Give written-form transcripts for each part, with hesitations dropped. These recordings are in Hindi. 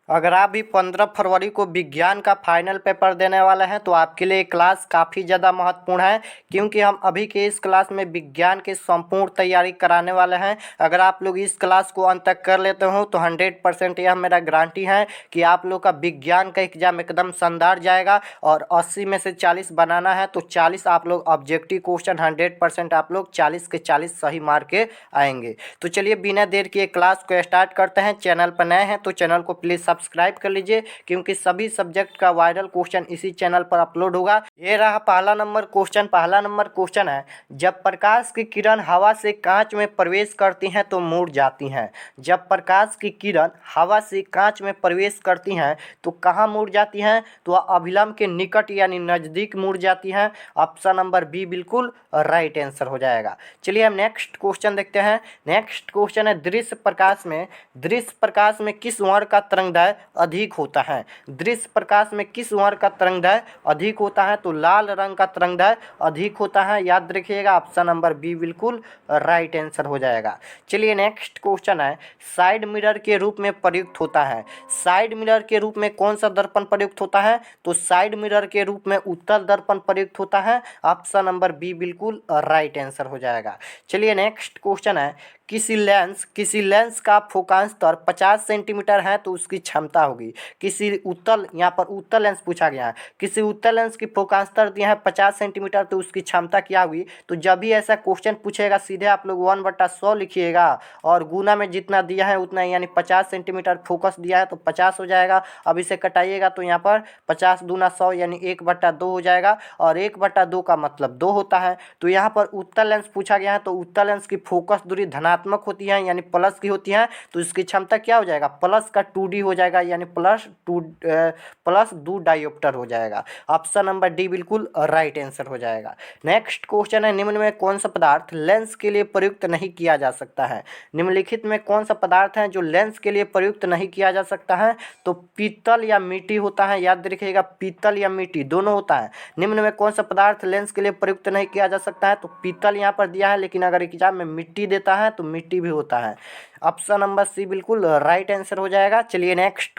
अगर आप भी 15 फरवरी को विज्ञान का फाइनल पेपर देने वाले हैं तो आपके लिए क्लास काफ़ी ज़्यादा महत्वपूर्ण है, क्योंकि हम अभी के इस क्लास में विज्ञान की संपूर्ण तैयारी कराने वाले हैं। अगर आप लोग इस क्लास को अंत तक कर लेते हो तो 100% यह मेरा गारंटी है कि आप लोग का विज्ञान का एग्जाम एकदम शानदार जाएगा। और 80 में से 40 बनाना है तो 40 आप लोग ऑब्जेक्टिव क्वेश्चन 100% आप लोग 40 के 40 सही मार के आएंगे। तो चलिए बिना देर किए क्लास को स्टार्ट करते हैं। चैनल पर नए हैं तो चैनल को प्लीज़ सब्सक्राइब कर लीजिए, क्योंकि सभी सब्जेक्ट का वायरल क्वेश्चन इसी चैनल पर अपलोड होगा। ये रहा पहला नंबर क्वेश्चन। पहला नंबर क्वेश्चन है, जब प्रकाश की किरण हवा से कांच में प्रवेश करती हैं तो मुड़ जाती हैं। जब प्रकाश की किरण हवा से कांच में प्रवेश करती हैं तो कहाँ मुड़ जाती हैं? तो वह अभिलंब के निकट यानी नज़दीक मुड़ जाती हैं। ऑप्शन नंबर बी बिल्कुल राइट आंसर हो जाएगा। चलिए हम नेक्स्ट क्वेश्चन देखते हैं। नेक्स्ट क्वेश्चन है, दृश्य प्रकाश में किस वर्ण का तरंगदैर्घ्य अधिक होता है? दृश्य प्रकाश में किस वर्ण का तरंगदैर्घ्य अधिक होता है? तो लाल रंग का तरंगदैर्घ्य अधिक होता है। याद रखिएगा, ऑप्शन नंबर बी बिल्कुल राइट आंसर हो जाएगा। चलिए नेक्स्ट क्वेश्चन है, साइड मिरर के रूप में प्रयुक्त होता है। साइड मिरर के रूप में कौन सा दर्पण प्रयुक्त होता है? तो साइड मिरर के रूप में उत्तल दर्पण प्रयुक्त होता है। ऑप्शन नंबर बी बिल्कुल राइट आंसर हो जाएगा। चलिए नेक्स्ट क्वेश्चन है, किसी लेंस का फोकांतर 50 सेंटीमीटर है तो उसकी क्षमता होगी। यहाँ पर उत्तल लेंस पूछा गया है। किसी उत्तल लेंस की फोकांतर दिया है 50 सेंटीमीटर तो उसकी क्षमता क्या हुई? तो जब भी ऐसा क्वेश्चन पूछेगा सीधे आप लोग 1/100 लिखिएगा और गुना में जितना दिया है उतना, यानी 50 सेंटीमीटर फोकस दिया है तो 50 हो जाएगा। अब इसे कटाइएगा तो यहाँ पर 50 दूना 100 यानी 1/2 हो जाएगा, और 1/2 का मतलब 2 होता है। तो यहाँ पर उत्तल लेंस पूछा गया है तो उत्तल लेंस की फोकस दूरी धनात्मक होती है यानी प्लस की होती है, तो इसकी क्षमता क्या हो जाएगा? प्लस का 2D हो जाएगा, यानी प्लस 2 डायोप्टर हो जाएगा। ऑप्शन नंबर डी बिल्कुल राइट आंसर हो जाएगा। नेक्स्ट क्वेश्चन है, निम्न में कौन सा पदार्थ लेंस के लिए प्रयुक्त नहीं किया जा सकता है? निम्नलिखित में कौन सा पदार्थ है जो लेंस के लिए प्रयुक्त नहीं किया जा सकता है? तो पीतल या मिट्टी होता है। याद रखिएगा, पीतल या मिट्टी दोनों होता है। निम्न में कौन सा पदार्थ लेंस के लिए प्रयुक्त नहीं किया जा सकता है? तो पीतल यहाँ पर दिया है, लेकिन अगर एग्जाम में मिट्टी देता है तो मिट्टी भी होता है। ऑप्शन नंबर सी बिल्कुल राइट आंसर हो जाएगा। चलिए नेक्स्ट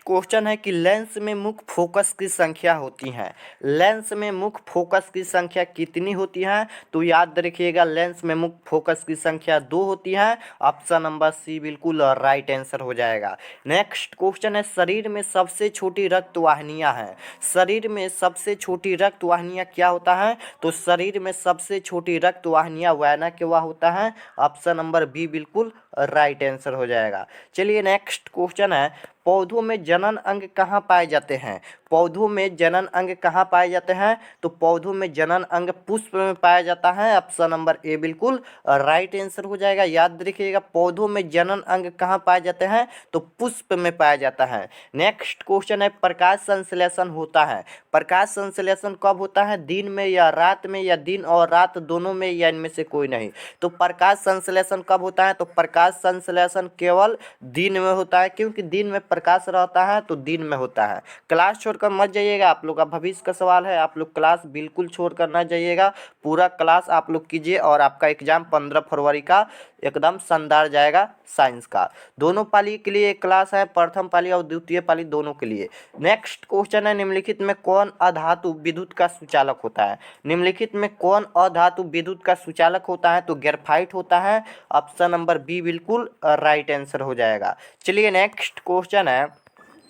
क्वेश्चन है कि लेंस में मुख्य फोकस की संख्या होती है। लेंस में मुख्य फोकस की संख्या कितनी होती है? तो याद रखिएगा, लेंस में मुख्य फोकस की संख्या 2 होती है। ऑप्शन नंबर सी बिल्कुल राइट आंसर हो जाएगा। नेक्स्ट क्वेश्चन है, शरीर में सबसे छोटी रक्त वाहिनियां हैं। शरीर में सबसे छोटी रक्त वाहिनियां क्या होता है? तो शरीर में सबसे छोटी रक्त वाहिनियां वेना केवा होता है। ऑप्शन नंबर बी बिल्कुल राइट आंसर हो जाएगा। चलिए नेक्स्ट क्वेश्चन है, पौधों में जनन अंग कहाँ पाए जाते हैं? पौधों में जनन अंग कहाँ पाए जाते हैं? तो पौधों में जनन अंग पुष्प में पाया जाता है। ऑप्शन नंबर ए बिल्कुल राइट आंसर हो जाएगा। याद रखिएगा, पौधों में जनन अंग कहाँ पाए जाते हैं? तो पुष्प में पाया जाता है। नेक्स्ट क्वेश्चन है, प्रकाश संश्लेषण होता है। प्रकाश संश्लेषण कब होता है? दिन में या रात में, या दिन और रात दोनों में, या इनमें से कोई नहीं? तो प्रकाश संश्लेषण कब होता है? तो प्रकाश संश्लेषण केवल दिन में होता है, क्योंकि दिन में प्रकाश रहता है तो दिन में होता है। क्लास छोड़कर मत जाइएगा, आप लोग का भविष्य का सवाल है। आप लोग क्लास बिल्कुल छोड़कर ना जाइएगा, पूरा क्लास आप लोग कीजिए और आपका एग्जाम 15 फरवरी का एकदम शानदार जाएगा। साइंस का दोनों पाली के लिए एक क्लास है, प्रथम पाली और द्वितीय पाली दोनों के लिए। नेक्स्ट क्वेश्चन है, निम्नलिखित में कौन अधातु विद्युत का सुचालक होता है? निम्नलिखित में कौन अधातु विद्युत का सुचालक होता है? तो ग्रेफाइट होता है। ऑप्शन नंबर बी बिल्कुल राइट आंसर हो जाएगा। चलिए नेक्स्ट क्वेश्चन है,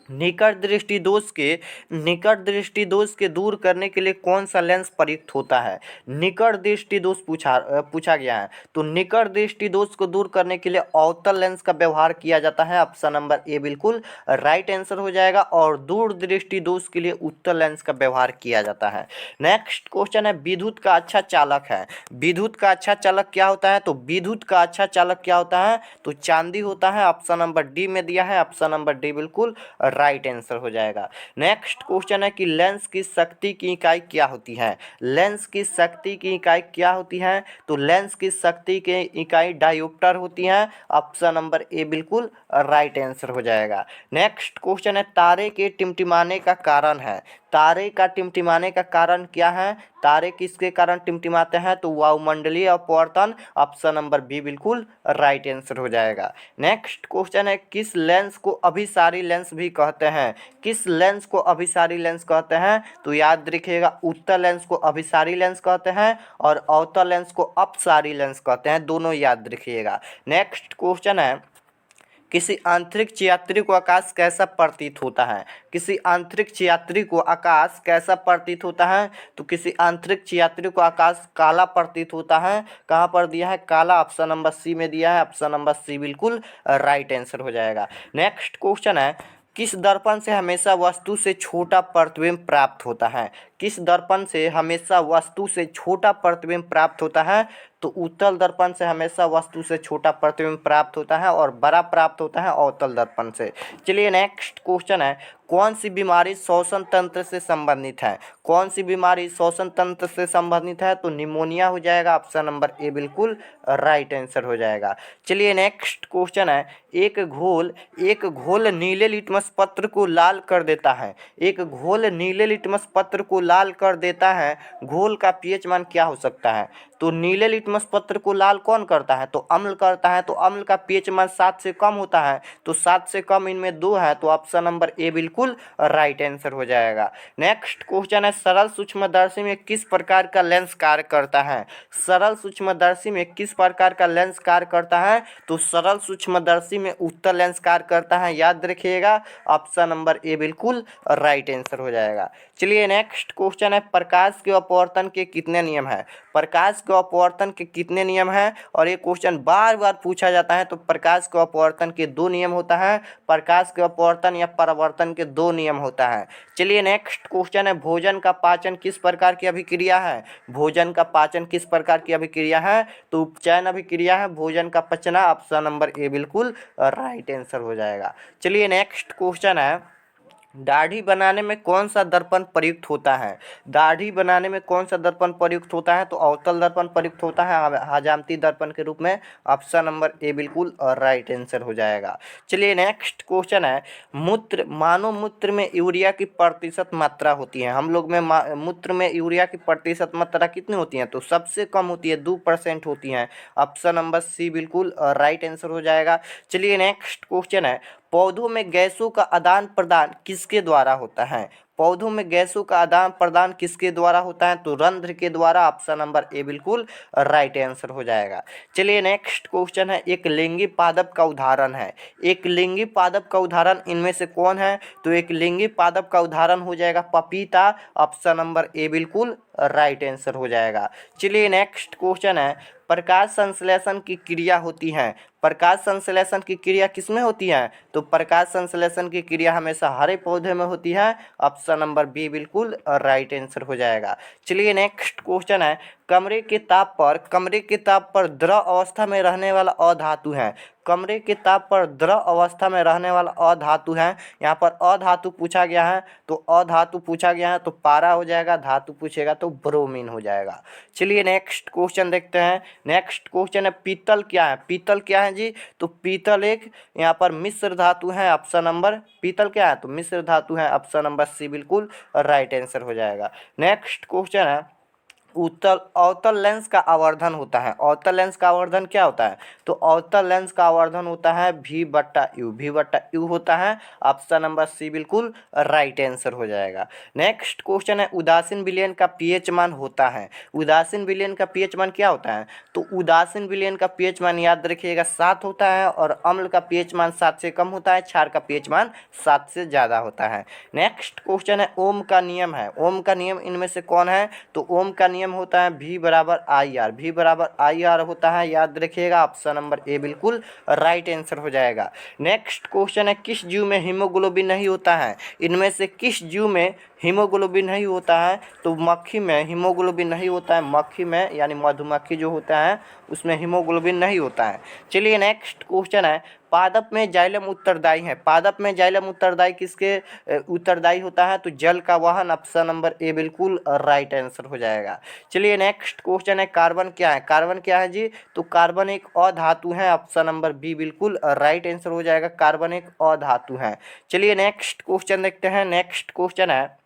निकट दृष्टि दोष के दूर करने के लिए कौन सा लेंस प्रयुक्त होता है? निकट दृष्टि दोष पूछा गया है, तो निकट दृष्टि दोष को दूर करने के लिए अवतल लेंस का व्यवहार किया जाता है। ऑप्शन नंबर ए बिल्कुल राइट आंसर हो जाएगा। और दूर दृष्टि दोष के लिए उत्तल लेंस का व्यवहार किया जाता है। नेक्स्ट क्वेश्चन है, विद्युत का अच्छा चालक है। विद्युत का अच्छा चालक क्या होता है? तो विद्युत का अच्छा चालक क्या होता है? तो चांदी होता है। ऑप्शन नंबर डी में दिया है। ऑप्शन नंबर डी बिल्कुल राइट आंसर हो जाएगा। नेक्स्ट क्वेश्चन है कि लेंस की शक्ति की इकाई क्या होती है? लेंस की शक्ति की इकाई क्या होती है? तो लेंस की शक्ति की इकाई डायोप्टर होती है। ऑप्शन नंबर ए बिल्कुल राइट आंसर हो जाएगा। नेक्स्ट क्वेश्चन है, तारे के टिमटिमाने का कारण है। तारे का टिमटिमाने का कारण क्या है? तारे किसके कारण टिमटिमाते हैं? तो वायुमंडलीय अपवर्तन। ऑप्शन नंबर बी बिल्कुल राइट आंसर हो जाएगा। नेक्स्ट क्वेश्चन है, किस लेंस को अभिसारी लेंस भी कहते हैं? किस लेंस को अभिसारी लेंस कहते हैं? तो याद रखिएगा, उत्तल लेंस को अभिसारी लेंस कहते हैं और अवतल लेंस को अपसारी लेंस कहते हैं, दोनों याद रखिएगा। नेक्स्ट क्वेश्चन है, किसी अंतरिक्ष यात्री को आकाश कैसा प्रतीत होता है? किसी अंतरिक्ष यात्री को आकाश कैसा प्रतीत होता है? तो किसी अंतरिक्ष यात्री को आकाश काला प्रतीत होता है। कहाँ पर दिया है? काला। ऑप्शन नंबर सी में दिया है। ऑप्शन नंबर सी बिल्कुल राइट आंसर हो जाएगा। नेक्स्ट क्वेश्चन है, किस दर्पण से हमेशा वस्तु से छोटा प्रतिबिंब प्राप्त होता है? किस दर्पण से हमेशा वस्तु से छोटा प्रतिबिंब प्राप्त होता है? तो उत्तल दर्पण से हमेशा वस्तु से छोटा प्रतिबिंब प्राप्त होता है और बड़ा प्राप्त होता है अवतल दर्पण से। चलिए नेक्स्ट क्वेश्चन है, कौन सी बीमारी श्वसन तंत्र से संबंधित है? कौन सी बीमारी श्वसन तंत्र से संबंधित है? तो निमोनिया हो जाएगा। ऑप्शन नंबर ए बिल्कुल राइट आंसर हो जाएगा। चलिए नेक्स्ट क्वेश्चन है, एक घोल नीले लिटमस पत्र को लाल कर देता है। एक घोल नीले लिटमस पत्र को लाल कर देता है, घोल का पीएच मान क्या हो सकता है? तो नीले लिटमस पत्र को लाल कौन करता है? तो अम्ल करता है। तो अम्ल का पीएच मान 7 से कम होता है, तो 7 से कम इनमें 2 है, तो ऑप्शन नंबर ए बिल्कुल राइट आंसर हो जाएगा। नेक्स्ट क्वेश्चन है, सरल सूक्ष्मदर्शी में किस प्रकार का लेंस कार्य करता है? सरल सूक्ष्मदर्शी में किस प्रकार का लेंस कार्य करता है? तो सरल सूक्ष्मदर्शी में उत्तल लेंस कार्य करता है, याद रखिएगा। ऑप्शन नंबर ए बिल्कुल राइट आंसर हो जाएगा। चलिए नेक्स्ट क्वेश्चन है, प्रकाश के अपवर्तन के कितने नियम हैं? प्रकाश के अपवर्तन के कितने नियम हैं? और ये क्वेश्चन बार बार पूछा जाता है। तो प्रकाश के अपवर्तन के 2 नियम होता है। प्रकाश के अपवर्तन या परावर्तन के 2 नियम होता है। चलिए नेक्स्ट क्वेश्चन है, भोजन का पाचन किस प्रकार की अभिक्रिया है? भोजन का पाचन किस प्रकार की अभिक्रिया है? तो उपचयन अभिक्रिया है भोजन का पचना। ऑप्शन नंबर ए बिल्कुल राइट आंसर हो जाएगा। चलिए नेक्स्ट क्वेश्चन है, दाढ़ी बनाने में कौन सा दर्पण प्रयुक्त होता है? दाढ़ी बनाने में कौन सा दर्पण प्रयुक्त होता है? तो अवतल दर्पण प्रयुक्त होता है हजामती दर्पण के रूप में। ऑप्शन नंबर ए बिल्कुल राइट आंसर हो जाएगा। चलिए नेक्स्ट क्वेश्चन है, मानव मूत्र में यूरिया की प्रतिशत मात्रा होती है। हम लोग में मूत्र में यूरिया की प्रतिशत मात्रा कितनी होती है? तो सबसे कम होती है, 2% होती है। ऑप्शन नंबर सी बिल्कुल राइट आंसर हो जाएगा। चलिए नेक्स्ट क्वेश्चन है, पौधों में गैसों का आदान प्रदान किसके द्वारा होता है? पौधों में गैसों का आदान प्रदान किसके द्वारा होता है? तो रंध्र के द्वारा। ऑप्शन नंबर ए बिल्कुल राइट आंसर हो जाएगा। चलिए नेक्स्ट क्वेश्चन है, एक लिंगी पादप का उदाहरण है। एक लिंगी पादप का उदाहरण इनमें से कौन है? तो एक लिंगी पादप का उदाहरण हो जाएगा पपीता। ऑप्शन नंबर ए बिल्कुल राइट आंसर हो जाएगा। चलिए नेक्स्ट क्वेश्चन है, प्रकाश संश्लेषण की क्रिया होती है। प्रकाश संश्लेषण की क्रिया किसमें होती है? तो प्रकाश संश्लेषण की क्रिया हमेशा हरे पौधे में होती है। ऑप्शन नंबर बी बिल्कुल राइट आंसर हो जाएगा। चलिए नेक्स्ट क्वेश्चन है, कमरे के ताप पर द्रव अवस्था में रहने वाला अधातु है। कमरे के ताप पर द्रव अवस्था में रहने वाला अधातु है। यहाँ पर अधातु पूछा गया है, तो अधातु पूछा गया है तो पारा हो जाएगा, धातु पूछेगा तो ब्रोमीन हो जाएगा। चलिए नेक्स्ट क्वेश्चन देखते हैं। नेक्स्ट क्वेश्चन है, पीतल क्या है? पीतल क्या है जी? तो पीतल एक यहाँ पर मिश्र धातु है। ऑप्शन नंबर पीतल क्या है? तो मिश्र धातु है। ऑप्शन नंबर सी बिल्कुल राइट आंसर हो जाएगा। नेक्स्ट क्वेश्चन है, अवतल लेंस का आवर्धन होता है। अवतल लेंस का आवर्धन क्या होता है? तो अवतल लेंस का आवर्धन होता है V/U होता है। ऑप्शन नंबर सी बिल्कुल राइट आंसर हो जाएगा। नेक्स्ट क्वेश्चन है, उदासीन विलयन का पीएच मान होता है। उदासीन विलयन का पीएच मान क्या होता है? तो उदासीन विलयन का पीएच मान याद रखिएगा 7 होता है और अम्ल का पीएच मान 7 से कम होता है, क्षार का पीएच मान 7 से ज़्यादा होता है। नेक्स्ट क्वेश्चन है, ओम का नियम है। ओम का नियम इनमें से कौन है? तो ओम का नियम होता है V/IR। V/IR होता है, याद रखिएगा। ऑप्शन नंबर ए बिल्कुल राइट आंसर हो जाएगा। नेक्स्ट क्वेश्चन है, किस जीव में हीमोग्लोबिन नहीं होता है? इनमें से किस जीव में हीमोग्लोबिन नहीं होता है? तो मक्खी में हीमोग्लोबिन नहीं होता है। मक्खी में यानी मधुमक्खी जो होता है उसमें हीमोग्लोबिन नहीं होता है। चलिए नेक्स्ट क्वेश्चन है, पादप में जाइलम उत्तरदायी है। पादप में जाइलम उत्तरदायी किसके उत्तरदायी होता है? तो जल का वहन। ऑप्शन नंबर ए बिल्कुल राइट आंसर हो जाएगा। चलिए नेक्स्ट क्वेश्चन है, कार्बन क्या है? कार्बन क्या है जी? तो कार्बन एक अधातु है। ऑप्शन नंबर बी बिल्कुल राइट आंसर हो जाएगा। कार्बन एक अधातु है। चलिए नेक्स्ट क्वेश्चन देखते हैं। नेक्स्ट क्वेश्चन है,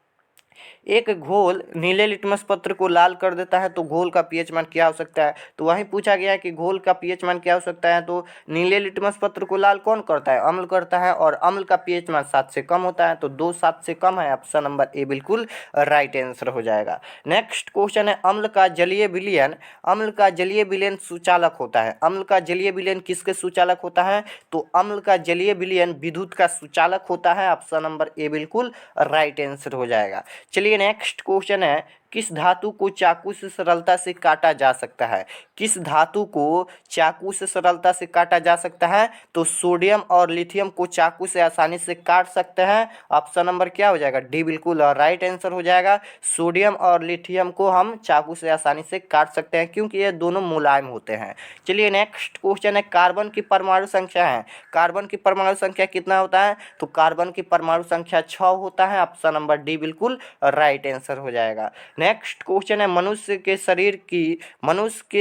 एक घोल नीले लिटमस पत्र को लाल कर देता है तो घोल का पीएच मान क्या हो सकता है। तो वहीं पूछा गया है कि घोल का पीएच मान क्या हो सकता है। तो नीले लिटमस पत्र को लाल कौन करता है, अम्ल करता है, और अम्ल का पीएच मान 7 से कम होता है। तो 2 7 से कम है, ऑप्शन नंबर ए बिल्कुल राइट आंसर हो जाएगा। नेक्स्ट क्वेश्चन है, अम्ल का जलीय विलयन, अम्ल का जलीय विलयन सुचालक होता है। अम्ल का जलीय विलयन किसके सुचालक होता है। तो अम्ल का जलीय विलयन विद्युत का सुचालक होता है, ऑप्शन नंबर ए बिल्कुल राइट आंसर हो जाएगा। चलिए नेक्स्ट क्वेश्चन है, किस धातु को चाकू से सरलता से काटा जा सकता है। किस धातु को चाकू से सरलता से काटा जा सकता है। तो सोडियम और लिथियम को चाकू से आसानी से काट सकते हैं, ऑप्शन नंबर क्या हो जाएगा, डी बिल्कुल राइट आंसर हो जाएगा। सोडियम और लिथियम को हम चाकू से आसानी से काट सकते हैं क्योंकि ये दोनों मुलायम होते हैं। चलिए नेक्स्ट क्वेश्चन है, कार्बन की परमाणु संख्या है, कार्बन की परमाणु संख्या कितना होता है। तो कार्बन की परमाणु संख्या 6 होता है, ऑप्शन नंबर डी बिल्कुल राइट आंसर हो जाएगा। नेक्स्ट क्वेश्चन है, मनुष्य के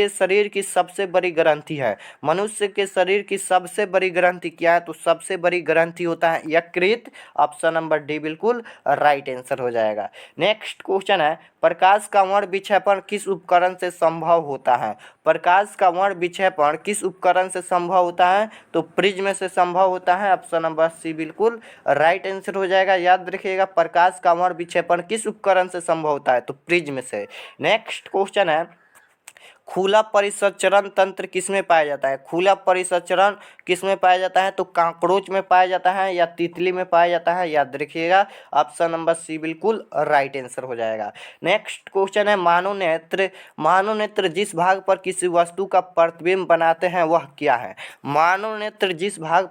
शरीर की सबसे बड़ी ग्रंथि है। मनुष्य के शरीर की सबसे बड़ी ग्रंथि क्या है। तो सबसे बड़ी ग्रंथि होता है यकृत, ऑप्शन नंबर डी बिल्कुल राइट आंसर हो जाएगा। नेक्स्ट क्वेश्चन है, प्रकाश का वर्ण विक्षेपण किस उपकरण से संभव होता है। प्रकाश का वर्ण विक्षेपण किस उपकरण से संभव होता है। तो प्रिज्म से संभव होता है, ऑप्शन नंबर सी बिल्कुल राइट आंसर हो जाएगा। याद रखिएगा, प्रकाश का वर्ण विक्षेपण किस उपकरण से संभव होता है। तो प्रिज्म से। नेक्स्ट क्वेश्चन है, खुला परिसंचरण तंत्र किसमें पाया जाता है। खुला परिसंचरण किसमें पाया जाता है। तो काकरोच में पाया जाता है या तितली में पाया जाता है। याद रखिएगा, ऑप्शन नंबर सी बिल्कुल राइट आंसर हो जाएगा। नेक्स्ट क्वेश्चन है, मानवनेत्र, मानवनेत्र जिस भाग पर किसी वस्तु का प्रतिबिंब बनाते हैं वह क्या है। मानवनेत्र जिस भाग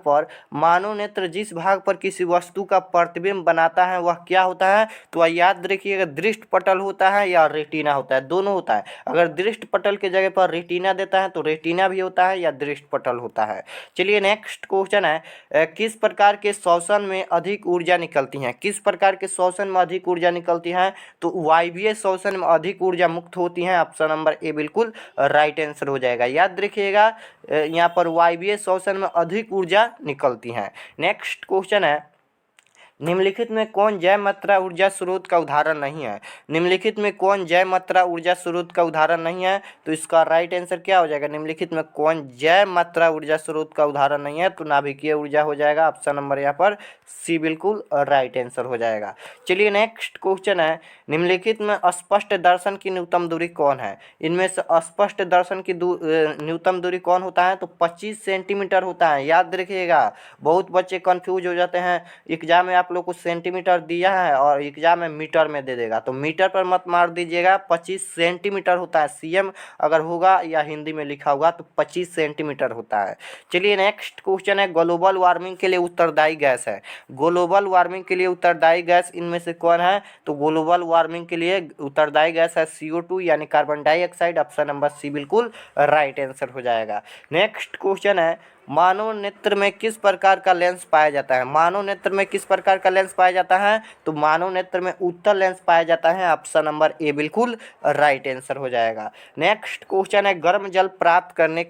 पर किसी वस्तु का प्रतिबिंब बनाता है वह क्या होता है। तो याद रखिएगा, दृष्ट पटल होता है या रेटिना होता है, दोनों होता है। अगर दृष्ट पटल के जगह पर रेटिना देता है तो रेटिना भी होता है या दृष्ट पटल होता है। चलिए नेक्स्ट क्वेश्चन है, किस प्रकार के श्वसन में अधिक ऊर्जा निकलती है। किस प्रकार के श्वसन में अधिक ऊर्जा निकलती है। तो वायवीय श्वसन में अधिक ऊर्जा मुक्त होती है, ऑप्शन नंबर ए बिल्कुल राइट आंसर हो जाएगा। याद रखिएगा, यहाँ पर वायवीय श्वसन में अधिक ऊर्जा निकलती है। नेक्स्ट क्वेश्चन है, निम्नलिखित में कौन जैव मात्रा ऊर्जा स्रोत का उदाहरण नहीं है। निम्नलिखित में कौन जैव मात्रा ऊर्जा स्रोत का उदाहरण नहीं है। तो इसका राइट आंसर क्या हो जाएगा, निम्नलिखित में कौन जैव मात्रा ऊर्जा स्रोत का उदाहरण नहीं है। तो नाभिकीय ऊर्जा हो जाएगा, ऑप्शन नंबर यहाँ पर सी बिल्कुल राइट आंसर हो जाएगा। चलिए नेक्स्ट क्वेश्चन है, निम्नलिखित में स्पष्ट दर्शन की न्यूनतम दूरी कौन है। इनमें से स्पष्ट दर्शन की न्यूनतम दूरी कौन होता है। तो 25 सेंटीमीटर होता है। याद रखिएगा, बहुत बच्चे कंफ्यूज हो जाते हैं, एग्जाम में आप लोग को सेंटीमीटर दिया है और एग्जाम में मीटर में दे देगा, तो मीटर पर मत मार दीजिएगा, 25 सेंटीमीटर होता है। सीएम अगर होगा या हिंदी में लिखा होगा तो 25 सेंटीमीटर होता है। चलिए नेक्स्ट क्वेश्चन है, ग्लोबल वार्मिंग के लिए उत्तरदायी गैस है। ग्लोबल वार्मिंग के लिए उत्तरदायी गैस इनमें से कौन है। तो ग्लोबल वार्मिंग के लिए उत्तरदायी गैस है CO2 यानी carbon dioxide, option number C बिल्कुल राइट आंसर हो जाएगा। नेक्स्ट क्वेश्चन है, मानव नेत्र में किस प्रकार का लेंस पाया जाता है। मानव नेत्र में किस प्रकार का लेंस पाया जाता है। तो मानव नेत्र में उत्तल लेंस पाया जाता है, ऑप्शन नंबर ए बिल्कुल राइट आंसर हो जाएगा। नेक्स्ट क्वेश्चन है, गर्म जल प्राप्त करने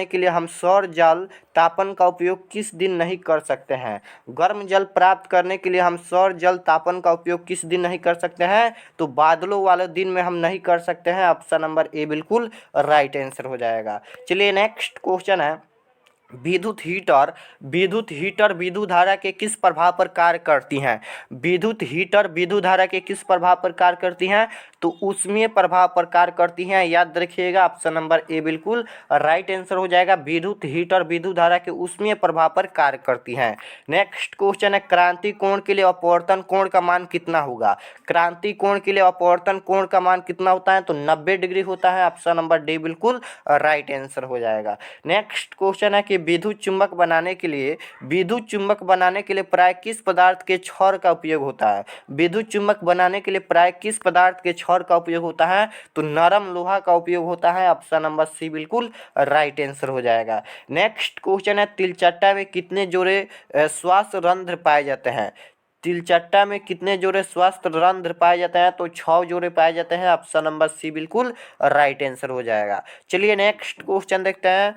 के लिए हम सौर जल तापन का उपयोग किस दिन नहीं कर सकते हैं। गर्म जल प्राप्त करने के लिए हम सौर जल तापन का उपयोग किस दिन नहीं कर सकते हैं। तो बादलों वाले दिन में हम नहीं कर सकते हैं, ऑप्शन नंबर ए बिल्कुल राइट आंसर हो जाएगा। चलिए नेक्स्ट क्वेश्चन है, विद्युत हीटर विद्युत धारा के किस प्रभाव पर कार्य करती हैं। विद्युत हीटर विद्युत धारा के किस प्रभाव पर कार्य करती हैं। तो ऊष्मीय प्रभाव पर कार्य करती हैं। याद रखिएगा, ऑप्शन नंबर ए बिल्कुल राइट आंसर हो जाएगा। विद्युत हीटर विद्युत धारा के ऊष्मीय प्रभाव पर कार्य करती हैं। नेक्स्ट क्वेश्चन है, क्रांति कोण के लिए अपवर्तन कोण का मान कितना होगा। क्रांति कोण के लिए अपवर्तन कोण का मान कितना होता है। तो 90 डिग्री होता है, ऑप्शन नंबर डी बिल्कुल राइट आंसर हो जाएगा। नेक्स्ट क्वेश्चन है कि विद्युत चुंबक बनाने के लिए प्राय किस पदार्थ के छड़ का उपयोग होता है। विद्युत चुंबक बनाने के लिए प्राय किस पदार्थ के छड़ का उपयोग होता है। तो नरम लोहा का उपयोग होता है, ऑप्शन नंबर सी बिल्कुल राइट आंसर हो जाएगा। नेक्स्ट क्वेश्चन है, तिलचट्टा में कितने जोड़े श्वास रंध्र पाए जाते हैं। तिलचट्टा में कितने जोड़े श्वास रंध्र पाए जाते हैं। तो 6 जोड़े पाए जाते हैं, ऑप्शन नंबर सी बिल्कुल राइट आंसर हो जाएगा। चलिए नेक्स्ट क्वेश्चन देखते हैं,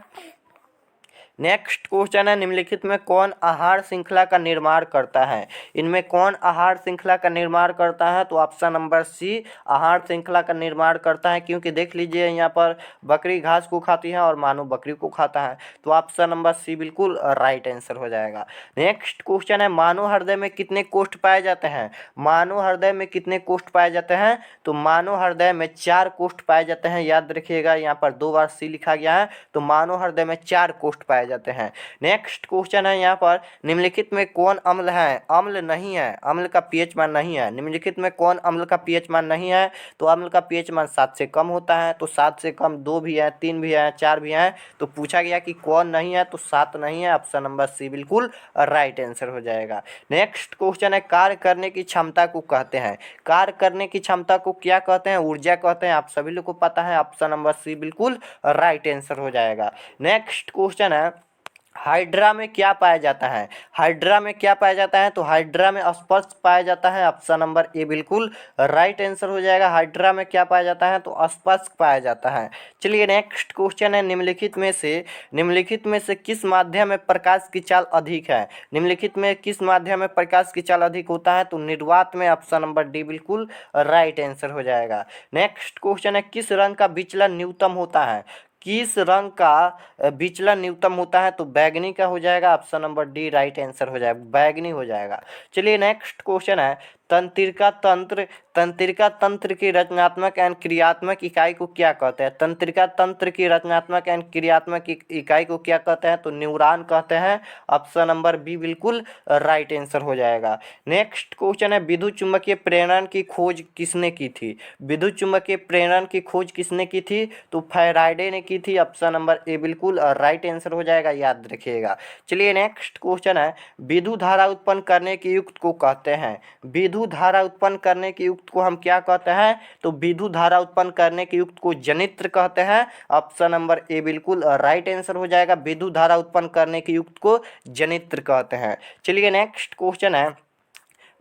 नेक्स्ट क्वेश्चन है, निम्नलिखित में कौन आहार श्रृंखला का निर्माण करता है? इनमें कौन आहार श्रृंखला का निर्माण करता है? तो ऑप्शन नंबर सी आहार श्रृंखला का निर्माण करता है, क्योंकि देख लीजिए यहाँ पर बकरी घास को खाती है और मानव बकरी को खाता है। तो ऑप्शन नंबर सी बिल्कुल राइट आंसर हो जाएगा। नेक्स्ट क्वेश्चन है, मानव हृदय में कितने कोष्ठ पाए जाते हैं? मानव हृदय में कितने कोष्ठ पाए जाते हैं? तो मानव हृदय में 4 कोष्ठ पाए जाते हैं। याद रखिएगा, यहाँ पर 2 बार सी लिखा गया है, तो मानव हृदय में 4 कोष्ठ पाए जाते हैं। नेक्स्ट क्वेश्चन है यहाँ पर, निम्नलिखित में कौन अम्ल है? अम्ल नहीं है, अम्ल का पीएच मान नहीं है। निम्नलिखित में कौन अम्ल का पीएच मान नहीं है? तो अम्ल का पीएच मान 7 से कम होता है। तो 7 से कम 2 भी है, 3 भी है, 4 भी है। तो पूछा गया कि कौन नहीं है, तो 7 नहीं है। ऑप्शन नंबर सी बिल्कुल राइट आंसर हो जाएगा। नेक्स्ट क्वेश्चन है, कार्य करने की क्षमता को कहते हैं? कार्य करने की क्षमता को क्या कहते हैं? ऊर्जा कहते हैं। आप सभी लोग को पता है, ऑप्शन नंबर सी बिल्कुल राइट आंसर हो जाएगा। नेक्स्ट क्वेश्चन है, हाइड्रा में क्या पाया जाता है? हाइड्रा में क्या पाया जाता है? तो हाइड्रा में स्पर्श पाया जाता है। ऑप्शन नंबर ए बिल्कुल राइट आंसर हो जाएगा। हाइड्रा में क्या पाया जाता है? तो स्पर्श पाया जाता है। चलिए नेक्स्ट क्वेश्चन है, निम्नलिखित में से किस माध्यम में प्रकाश की चाल अधिक है? निम्नलिखित में किस माध्यम में प्रकाश की चाल अधिक होता है? तो निर्वात में। ऑप्शन नंबर डी बिल्कुल राइट आंसर हो जाएगा। नेक्स्ट क्वेश्चन है, किस रंग का विचलन न्यूनतम होता है? किस रंग का विचलन न्यूनतम होता है? तो बैगनी का हो जाएगा। Option number D right answer हो जाएगा, बैगनी हो जाएगा। चलिए नेक्स्ट क्वेश्चन है, तंत्रिका तंत्र की रचनात्मक एवं क्रियात्मक इकाई को क्या कहते हैं? तंत्रिका तंत्र की रचनात्मक एवं क्रियात्मक इकाई को क्या कहते हैं? तो न्यूरॉन कहते हैं। ऑप्शन नंबर बी बिल्कुल राइट आंसर हो जाएगा। नेक्स्ट क्वेश्चन है, विद्युत चुम्बकीय प्रेरण की खोज किसने की थी? विद्युत चुम्बकीय प्रेरण की खोज किसने की थी? तो फैराडे ने की थी। ऑप्शन नंबर ए बिल्कुल राइट आंसर हो जाएगा, याद रखिएगा। चलिए नेक्स्ट क्वेश्चन है, विद्युत धारा उत्पन्न करने के युक्त को कहते हैं? विद्युत धारा उत्पन्न करने के युक्त को हम क्या कहते हैं? तो विद्युत धारा उत्पन्न करने के युक्त को जनित्र कहते हैं। ऑप्शन नंबर ए बिल्कुल राइट आंसर हो जाएगा। विद्युत धारा उत्पन्न करने के युक्त को जनित्र कहते हैं। चलिए नेक्स्ट क्वेश्चन है,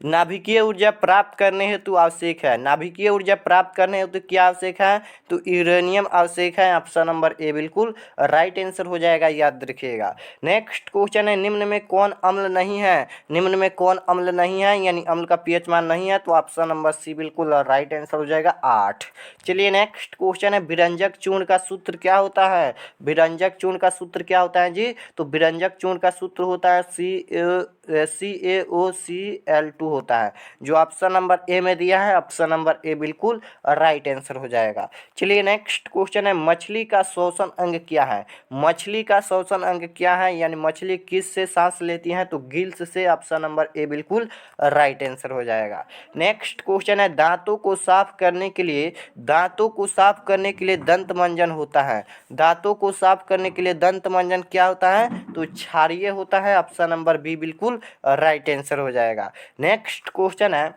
नाभिकीय ऊर्जा प्राप्त करने हेतु आवश्यक है? नाभिकीय ऊर्जा प्राप्त करने हेतु क्या आवश्यक है? तो यूरेनियम आवश्यक है। ऑप्शन नंबर ए बिल्कुल राइट आंसर हो जाएगा, याद रखिएगा। नेक्स्ट क्वेश्चन है, निम्न में कौन अम्ल नहीं है? निम्न में कौन अम्ल नहीं है, यानी अम्ल का पीएच मान नहीं है? तो ऑप्शन नंबर सी बिल्कुल राइट आंसर हो जाएगा, 8। चलिए नेक्स्ट क्वेश्चन है, विरंजक चूर्ण का सूत्र क्या होता है? विरंजक चूर्ण का सूत्र क्या होता है जी? तो विरंजक चूर्ण का सूत्र होता है CaOCl2 होता है, जो ऑप्शन नंबर ए में दिया है। ऑप्शन नंबर ए बिल्कुल राइट आंसर हो जाएगा। चलिए नेक्स्ट क्वेश्चन है, मछली का श्वसन अंग क्या है? मछली का श्वसन अंग क्या है, यानी मछली किस से सांस लेती है? तो गिल्स से। ऑप्शन नंबर ए बिल्कुल राइट आंसर हो जाएगा। नेक्स्ट क्वेश्चन है, दांतों को साफ करने के लिए दंत मंजन होता है। दांतों को साफ करने के लिए दंत मंजन क्या होता है? तो क्षारीय होता है। ऑप्शन नंबर बी बिल्कुल राइट आंसर हो जाएगा। नेक्स्ट क्वेश्चन है,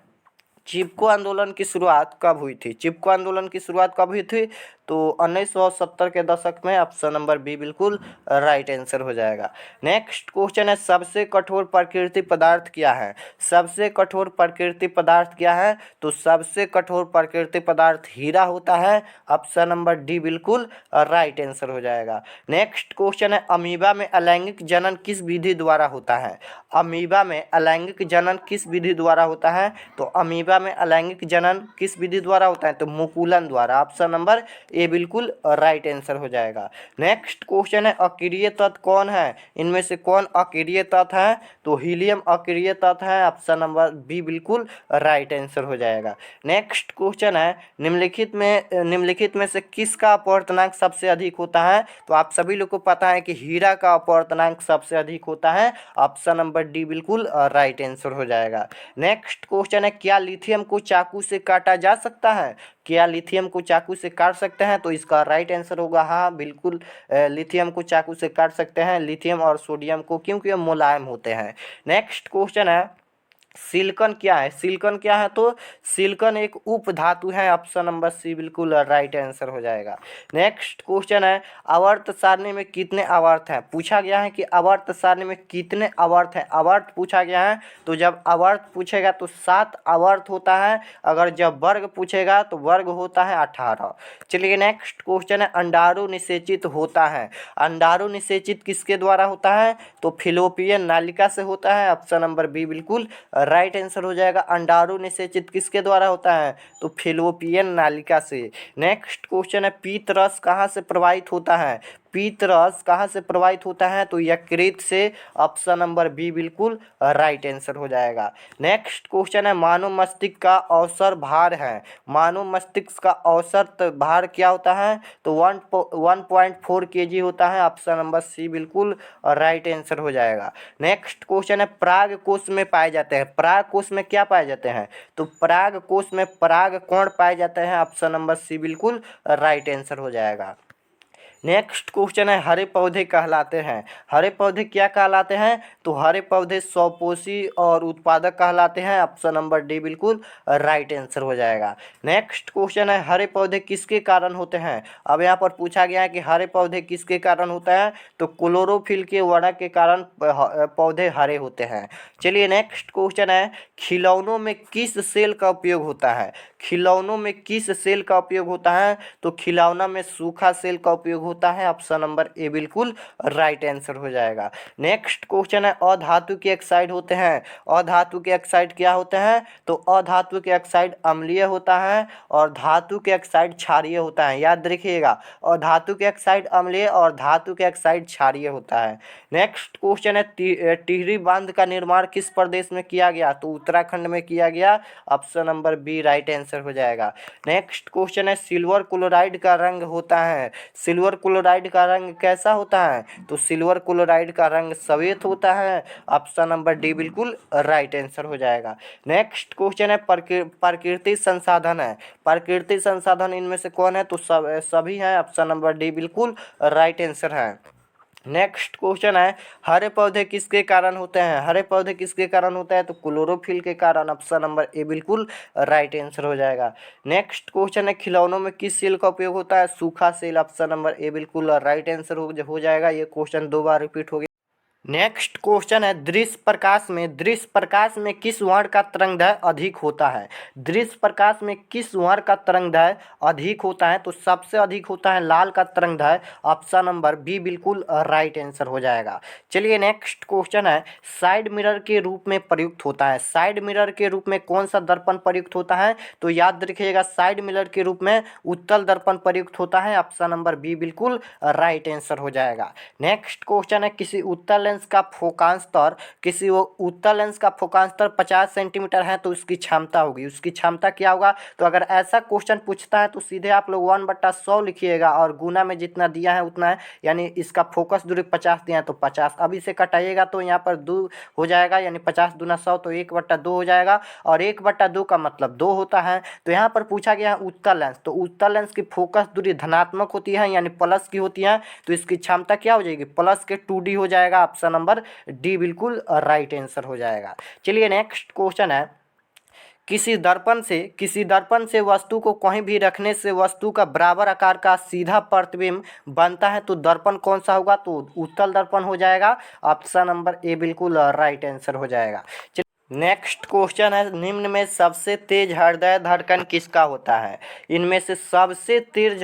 चिपको आंदोलन की शुरुआत कब हुई थी? चिपको आंदोलन की शुरुआत कब हुई थी? तो 1970 के दशक में। ऑप्शन नंबर बी बिल्कुल राइट आंसर हो जाएगा। नेक्स्ट क्वेश्चन है, सबसे कठोर प्रकृति पदार्थ क्या है? सबसे कठोर प्रकृति पदार्थ क्या है? तो सबसे कठोर प्रकृति पदार्थ हीरा होता है। ऑप्शन नंबर डी बिल्कुल राइट आंसर हो जाएगा। नेक्स्ट क्वेश्चन है, अमीबा में अलैंगिक जनन किस विधि द्वारा होता है? अमीबा में अलैंगिक जनन किस विधि द्वारा होता है? तो अमीबा में अलैंगिक जनन किस विधि द्वारा होता है? तो मुकुलन द्वारा। ऑप्शन नंबर ए बिल्कुल राइट आंसर हो जाएगा। नेक्स्ट क्वेश्चन है, अक्रिय तत्व कौन है? इनमें से कौन अक्रिय तत्व है? तो हीलियम अक्रिय तत्व है। ऑप्शन नंबर बी बिल्कुल राइट आंसर हो जाएगा। नेक्स्ट क्वेश्चन है, निम्नलिखित में से किसका अपवर्तनांक सबसे अधिक होता है? तो आप सभी लोग को पता है कि हीरा का अपवर्तनांक सबसे अधिक होता है। ऑप्शन नंबर डी बिल्कुल राइट आंसर हो जाएगा। नेक्स्ट क्वेश्चन है, क्या लिथियम को चाकू से काटा जा सकता है? क्या लिथियम को चाकू से काट सकते हैं? तो इसका राइट आंसर होगा हाँ बिल्कुल, लिथियम को चाकू से काट सकते हैं, लिथियम और सोडियम को, क्योंकि ये मुलायम होते हैं। नेक्स्ट क्वेश्चन है, सिलिकॉन क्या है? सिलिकॉन क्या है? तो सिलिकॉन एक उप धातु है। ऑप्शन नंबर सी बिल्कुल राइट आंसर हो जाएगा। नेक्स्ट क्वेश्चन है, आवर्त सारणी में कितने आवर्त हैं? पूछा गया है कि आवर्त सारणी में कितने आवर्त हैं। आवर्त पूछा गया है, तो जब आवर्त पूछेगा तो 7 आवर्त होता है। अगर जब वर्ग पूछेगा तो वर्ग होता है 18। चलिए नेक्स्ट क्वेश्चन है, अंडाणु निषेचित होता है। अंडाणु निषेचित किसके द्वारा होता है? तो फिलोपियन नालिका से होता है। ऑप्शन नंबर बी बिल्कुल राइट आंसर हो जाएगा। अंडाणु निषेचित किसके द्वारा होता है? तो फिलोपियन नालिका से। नेक्स्ट क्वेश्चन है, पीत रस कहाँ से प्रवाहित होता है? पीत रस कहाँ से प्रवाहित होता है? तो यकृत से। ऑप्शन नंबर बी बिल्कुल राइट आंसर हो जाएगा। नेक्स्ट क्वेश्चन है, मानव मस्तिष्क का औसत भार है। मानव मस्तिष्क का औसत भार क्या होता है? तो 1.4 kg होता है। ऑप्शन नंबर सी बिल्कुल राइट आंसर हो जाएगा। नेक्स्ट क्वेश्चन है, पराग कोश में पाए जाते हैं। पराग कोश में क्या पाए जाते हैं? तो पराग कोश में पराग कण पाए जाते हैं। ऑप्शन नंबर सी बिल्कुल राइट आंसर हो जाएगा। नेक्स्ट क्वेश्चन है, हरे पौधे कहलाते हैं। हरे पौधे क्या कहलाते हैं? तो हरे पौधे स्वपोषी और उत्पादक कहलाते हैं। ऑप्शन नंबर डी बिल्कुल राइट आंसर हो जाएगा। नेक्स्ट क्वेश्चन है, हरे पौधे किसके कारण होते हैं? अब यहाँ पर पूछा गया है कि हरे पौधे किसके कारण होते हैं? तो क्लोरोफिल के वर्णक के कारण पौधे हरे होते हैं। चलिए नेक्स्ट क्वेश्चन है, खिलौनों में किस सेल का उपयोग होता है? खिलौनों में किस सेल का उपयोग होता है? तो खिलौना में सूखा सेल का उपयोग होता है। ऑप्शन नंबर ए बिल्कुल राइट आंसर हो जाएगा। नेक्स्ट क्वेश्चन है, अधातु के ऑक्साइड होते हैं। अधातु के ऑक्साइड क्या होते हैं? तो अधातु के ऑक्साइड अम्लीय होता है और धातु के ऑक्साइड क्षारीय होता है। याद रखिएगा, अधातु के ऑक्साइड अम्लीय और धातु के ऑक्साइड क्षारीय होता है। नेक्स्ट क्वेश्चन है, टिहरी बांध का निर्माण किस प्रदेश में किया गया? तो उत्तराखंड में किया गया। Option number B right answer हो जाएगा। नेक्स्ट क्वेश्चन है, सिल्वर क्लोराइड का रंग होता है। सिल्वर क्लोराइड का रंग कैसा होता है? तो सिल्वर क्लोराइड का रंग सफेद होता है। ऑप्शन नंबर डी बिल्कुल राइट आंसर हो जाएगा। नेक्स्ट क्वेश्चन है, प्राकृतिक संसाधन है। प्राकृतिक संसाधन इनमें से कौन है? तो सभी हैं। ऑप्शन नंबर डी बिल्कुल राइट आंसर है। नेक्स्ट क्वेश्चन है, हरे पौधे किसके कारण होते हैं? हरे पौधे किसके कारण होते हैं? तो क्लोरोफिल के कारण। ऑप्शन नंबर ए बिल्कुल राइट आंसर हो जाएगा। नेक्स्ट क्वेश्चन है, खिलौनों में किस सेल का उपयोग होता है? सूखा सेल। ऑप्शन नंबर ए बिल्कुल राइट आंसर हो जाएगा। ये क्वेश्चन 2 बार रिपीट हो गया। नेक्स्ट क्वेश्चन है, दृश्य प्रकाश में किस वर्ण का तरंगदैर्घ्य अधिक होता है? दृश्य प्रकाश में किस वर्ण का तरंगदैर्घ्य अधिक होता है? तो सबसे अधिक होता है लाल का तरंगदैर्घ्य। ऑप्शन नंबर बी बिल्कुल राइट आंसर हो जाएगा। चलिए नेक्स्ट क्वेश्चन है, साइड मिरर के रूप में प्रयुक्त होता है। साइड मिरर के रूप में कौन सा दर्पण प्रयुक्त होता है? तो याद रखिएगा, साइड मिरर के रूप में उत्तल दर्पण प्रयुक्त होता है। ऑप्शन नंबर बी बिल्कुल राइट आंसर हो जाएगा। नेक्स्ट क्वेश्चन है, किसी उत्तल लेंस का फोकांश स्तर 50 सेंटीमीटर है तो उसकी क्षमता होगी। उसकी क्षमता क्या होगा? तो अगर ऐसा क्वेश्चन पूछता है तो सीधे आप लोग 1/100 लिखिएगा और गुना में जितना दिया है उतना है। यानी इसका फोकस दूरी 50 दिया है तो 50। अब इसे कटाइएगा तो यहाँ पर 2 हो जाएगा, यानी 50 दूना 100 तो 1/2 हो जाएगा। और 1/2 का मतलब 2 होता है। तो यहाँ पर पूछा गया है उत्तल लेंस, तो उत्तल लेंस की फोकस दूरी धनात्मक होती है, यानी प्लस की होती है। तो इसकी क्षमता क्या हो जाएगी? प्लस के 2D हो जाएगा। ऑप्शन नंबर डी बिल्कुल राइट आंसर हो जाएगा। चलिए नेक्स्ट क्वेश्चन है, किसी दर्पण से वस्तु को कहीं भी रखने से वस्तु का बराबर आकार का सीधा प्रतिबिंब बनता है तो दर्पण कौन सा होगा? तो उत्तल दर्पण हो जाएगा। ऑप्शन नंबर ए बिल्कुल राइट आंसर हो जाएगा। नेक्स्ट क्वेश्चन है, निम्न में सबसे तेज हृदय धड़कन किसका होता है? इनमें से सबसे तेज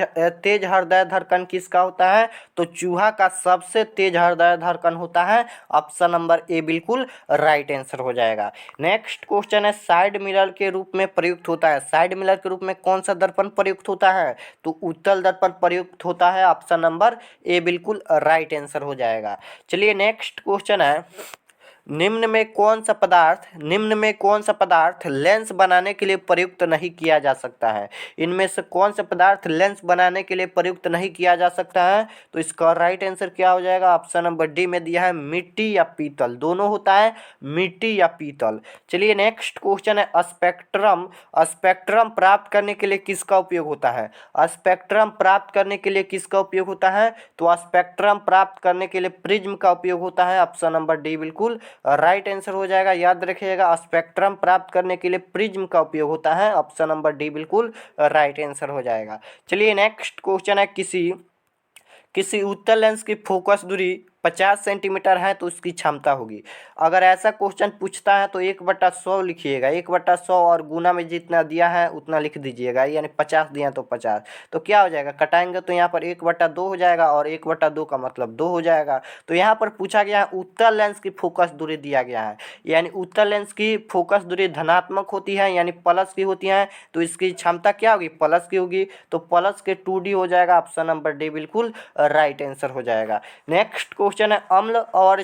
हृदय धड़कन किसका होता है? तो चूहा का सबसे तेज हृदय धड़कन होता है। ऑप्शन नंबर ए बिल्कुल राइट आंसर हो जाएगा। नेक्स्ट क्वेश्चन है, साइड मिरर के रूप में प्रयुक्त होता है। साइड मिरर के रूप में कौन सा दर्पण प्रयुक्त होता है? तो उत्तल दर्पण प्रयुक्त होता है। ऑप्शन नंबर ए बिल्कुल राइट आंसर हो जाएगा। चलिए नेक्स्ट क्वेश्चन है, निम्न में कौन सा पदार्थ लेंस बनाने के लिए प्रयुक्त नहीं किया जा सकता है? इनमें से कौन सा पदार्थ लेंस बनाने के लिए प्रयुक्त नहीं किया जा सकता है? तो इसका राइट आंसर क्या हो जाएगा? ऑप्शन नंबर डी में दिया है मिट्टी या पीतल, दोनों होता है, मिट्टी या पीतल। चलिए नेक्स्ट क्वेश्चन है, स्पेक्ट्रम प्राप्त करने के लिए किसका उपयोग होता है? स्पेक्ट्रम प्राप्त करने के लिए किसका उपयोग होता है? तो स्पेक्ट्रम प्राप्त करने के लिए प्रिज्म का उपयोग होता है। ऑप्शन नंबर डी बिल्कुल राइट आंसर हो जाएगा। याद रखिएगा, स्पेक्ट्रम प्राप्त करने के लिए प्रिज्म का उपयोग होता है। ऑप्शन नंबर डी बिल्कुल राइट आंसर हो जाएगा। चलिए नेक्स्ट क्वेश्चन है, किसी किसी उत्तल लेंस की फोकस दूरी 50 सेंटीमीटर है तो उसकी क्षमता होगी। अगर ऐसा क्वेश्चन पूछता है तो 1/100 लिखिएगा, 1/100 और गुना में जितना दिया है उतना लिख दीजिएगा, यानी 50 दिया तो 50। तो क्या हो जाएगा, कटाएंगे तो यहाँ पर 1/2 हो जाएगा और 1/2 का मतलब 2 हो जाएगा। तो यहाँ पर पूछा गया है उत्तल लेंस की फोकस दूरी दिया गया है, यानी उत्तल लेंस की फोकस दूरी धनात्मक होती है, यानी प्लस की होती है, तो इसकी क्षमता क्या होगी, प्लस की होगी। तो प्लस के 2D हो जाएगा। ऑप्शन नंबर डी बिल्कुल राइट आंसर हो जाएगा। नेक्स्ट क्वेश्चन है, अम्ल और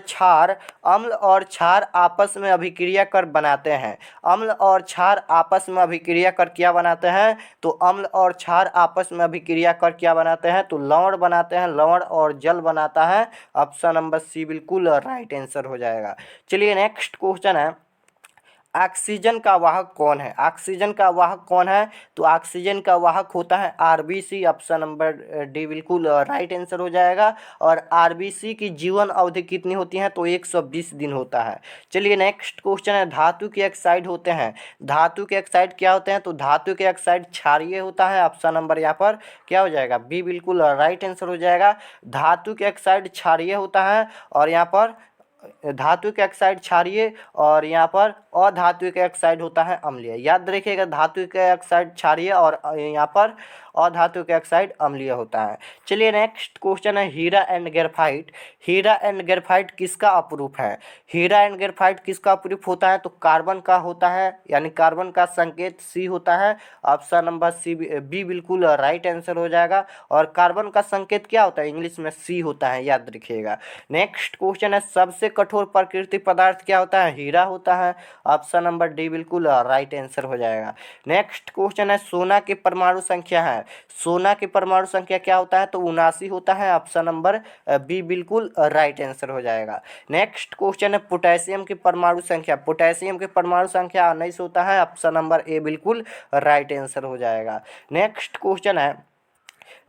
क्षार आपस में अभिक्रिया कर बनाते हैं। अम्ल और क्षार आपस में अभिक्रिया कर क्या बनाते हैं, तो अम्ल और क्षार आपस में अभिक्रिया कर क्या बनाते हैं, तो लवण बनाते हैं, लवण और जल बनाता है। ऑप्शन नंबर सी बिल्कुल राइट आंसर हो जाएगा। चलिए नेक्स्ट क्वेश्चन है, ऑक्सीजन का वाहक कौन है। ऑक्सीजन का वाहक कौन है, तो ऑक्सीजन का वाहक होता है आरबीसी। ऑप्शन नंबर डी बिल्कुल राइट आंसर हो जाएगा। और आरबीसी की जीवन अवधि कितनी होती है, तो 120 दिन होता है। चलिए नेक्स्ट क्वेश्चन है, धातु के ऑक्साइड होते हैं। धातु के ऑक्साइड क्या होते हैं, तो धातु के ऑक्साइड क्षारीय होता है। ऑप्शन नंबर यहाँ पर क्या हो जाएगा, बी बिल्कुल राइट आंसर हो जाएगा। धातु के ऑक्साइड क्षारीय होता है और यहाँ पर धातु के ऑक्साइड क्षारीय और यहाँ पर अधातु के ऑक्साइड होता है अम्लीय। याद रखिएगा, धातु के ऑक्साइड क्षारीय और यहाँ पर अधातु के ऑक्साइड अम्लीय होता है। चलिए नेक्स्ट क्वेश्चन है, हीरा एंड ग्रेफाइट। हीरा एंड ग्रेफाइट किसका अपरूप है। हीरा एंड ग्रेफाइट किसका अपरूप होता है, तो कार्बन का होता है, यानी कार्बन का संकेत सी होता है। ऑप्शन नंबर सी बी बिल्कुल राइट आंसर हो जाएगा। और कार्बन का संकेत क्या होता है, इंग्लिश में सी होता है, याद रखिएगा। नेक्स्ट क्वेश्चन है, सबसे कठोर प्राकृतिक पदार्थ क्या होता है, हीरा होता है। ऑप्शन नंबर डी बिल्कुल राइट आंसर हो जाएगा। नेक्स्ट क्वेश्चन है, सोना की परमाणु संख्या है। सोना की परमाणु संख्या क्या होता है, तो 79 होता है। ऑप्शन नंबर बी बिल्कुल राइट आंसर हो जाएगा। नेक्स्ट क्वेश्चन है, पोटेशियम की परमाणु संख्या। पोटेशियम की परमाणु संख्या 19 होता है। ऑप्शन नंबर ए बिल्कुल राइट आंसर हो जाएगा। नेक्स्ट क्वेश्चन है,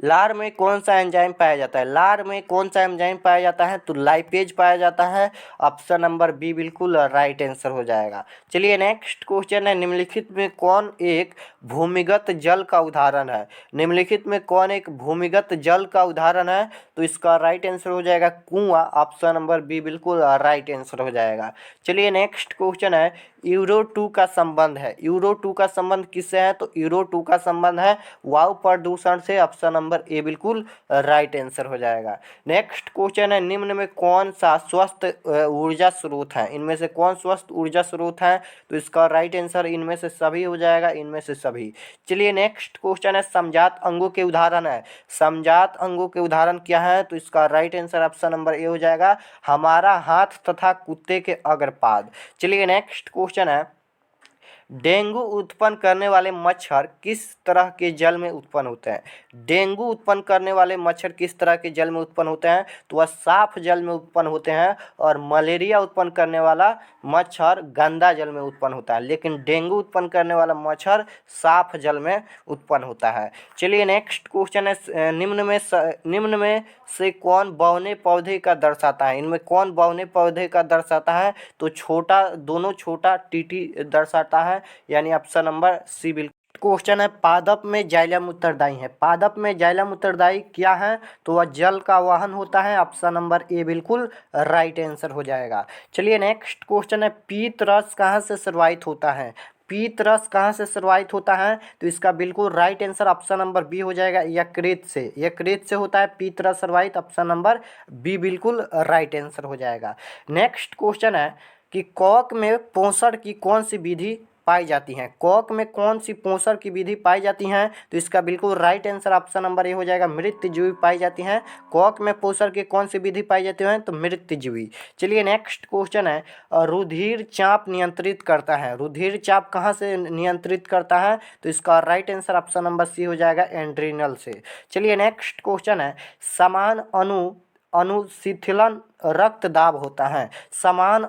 लार में कौन सा एंजाइम पाया जाता है। लार में कौन सा एंजाइम पाया जाता है, तो लाइपेज पाया जाता है। ऑप्शन नंबर बी बिल्कुल राइट आंसर हो जाएगा। चलिए नेक्स्ट क्वेश्चन है, निम्नलिखित में कौन एक भूमिगत जल का उदाहरण है। निम्नलिखित में कौन एक भूमिगत जल का उदाहरण है, तो इसका राइट आंसर हो जाएगा कुआं। ऑप्शन नंबर बी बिल्कुल राइट आंसर हो जाएगा। चलिए नेक्स्ट क्वेश्चन है, यूरो 2 का संबंध है। यूरो 2 का संबंध किससे है, तो यूरो 2 का संबंध है वायु प्रदूषण से। ऑप्शन नंबर ए बिल्कुल राइट आंसर हो जाएगा। नेक्स्ट क्वेश्चन है, निम्न में कौन सा स्वस्थ ऊर्जा स्रोत है। इनमें से कौन स्वस्थ ऊर्जा स्रोत है, तो इसका राइट आंसर इनमें से सभी हो जाएगा, इनमें से सभी। चलिए नेक्स्ट क्वेश्चन है, समजात अंगों के उदाहरण है। समजात अंगों के उदाहरण क्या है, तो इसका right answer option number A हो जाएगा, हमारा हाथ तथा कुत्ते के अग्रपाद। चलिए नेक्स्ट क्वेश्चन है, डेंगू उत्पन्न करने वाले मच्छर किस तरह के जल में उत्पन्न होते हैं। डेंगू उत्पन्न करने वाले मच्छर किस तरह के जल में उत्पन्न होते हैं, तो वह साफ जल में उत्पन्न होते हैं। और मलेरिया उत्पन्न करने वाला मच्छर गंदा जल में उत्पन्न होता है, लेकिन डेंगू उत्पन्न करने वाला मच्छर साफ जल में उत्पन्न होता है। चलिए नेक्स्ट क्वेश्चन है, निम्न में से कौन बौने पौधे का दर्शाता है। इनमें कौन बौने पौधे का दर्शाता है, तो छोटा, दोनों छोटा टीटी दर्शाता है, यानी ऑप्शन नंबर सी बिल्कुल। क्वेश्चन है, पादप में जाइलम उत्तरदायी है। पादप में जाइलम उत्तरदायी क्या है, तो वह जल का वाहन होता है। ऑप्शन नंबर ए बिल्कुल राइट आंसर हो जाएगा। चलिए नेक्स्ट क्वेश्चन है, पीत रस कहाँ से सर्वाहित होता है। पीत रस कहाँ से सर्वाहित होता है, तो इसका बिल्कुल right answer option number B हो जाएगा, यकृत से। यकृत से होता है पीत रस सर्वाहित। ऑप्शन नंबर बी बिल्कुल राइट आंसर हो जाएगा। नेक्स्ट क्वेश्चन है कि कॉक में पोषण की कौन सी विधि पाई जाती हैं। कॉक में कौन सी पोषण की विधि पाई जाती हैं, तो इसका बिल्कुल right answer option number A हो जाएगा, मृतजीवी पाई जाती हैं। कॉक में पोषण की कौन सी विधि पाई जाती है, तो मृतजीवी। चलिए नेक्स्ट क्वेश्चन है, रुधिर चाप नियंत्रित करता है। रुधिर चाप कहाँ से नियंत्रित करता है, तो इसका right answer option number C हो जाएगा, एड्रिनल से। चलिए नेक्स्ट क्वेश्चन है, समान अनुशीतलन रक्तदाब होता है। समान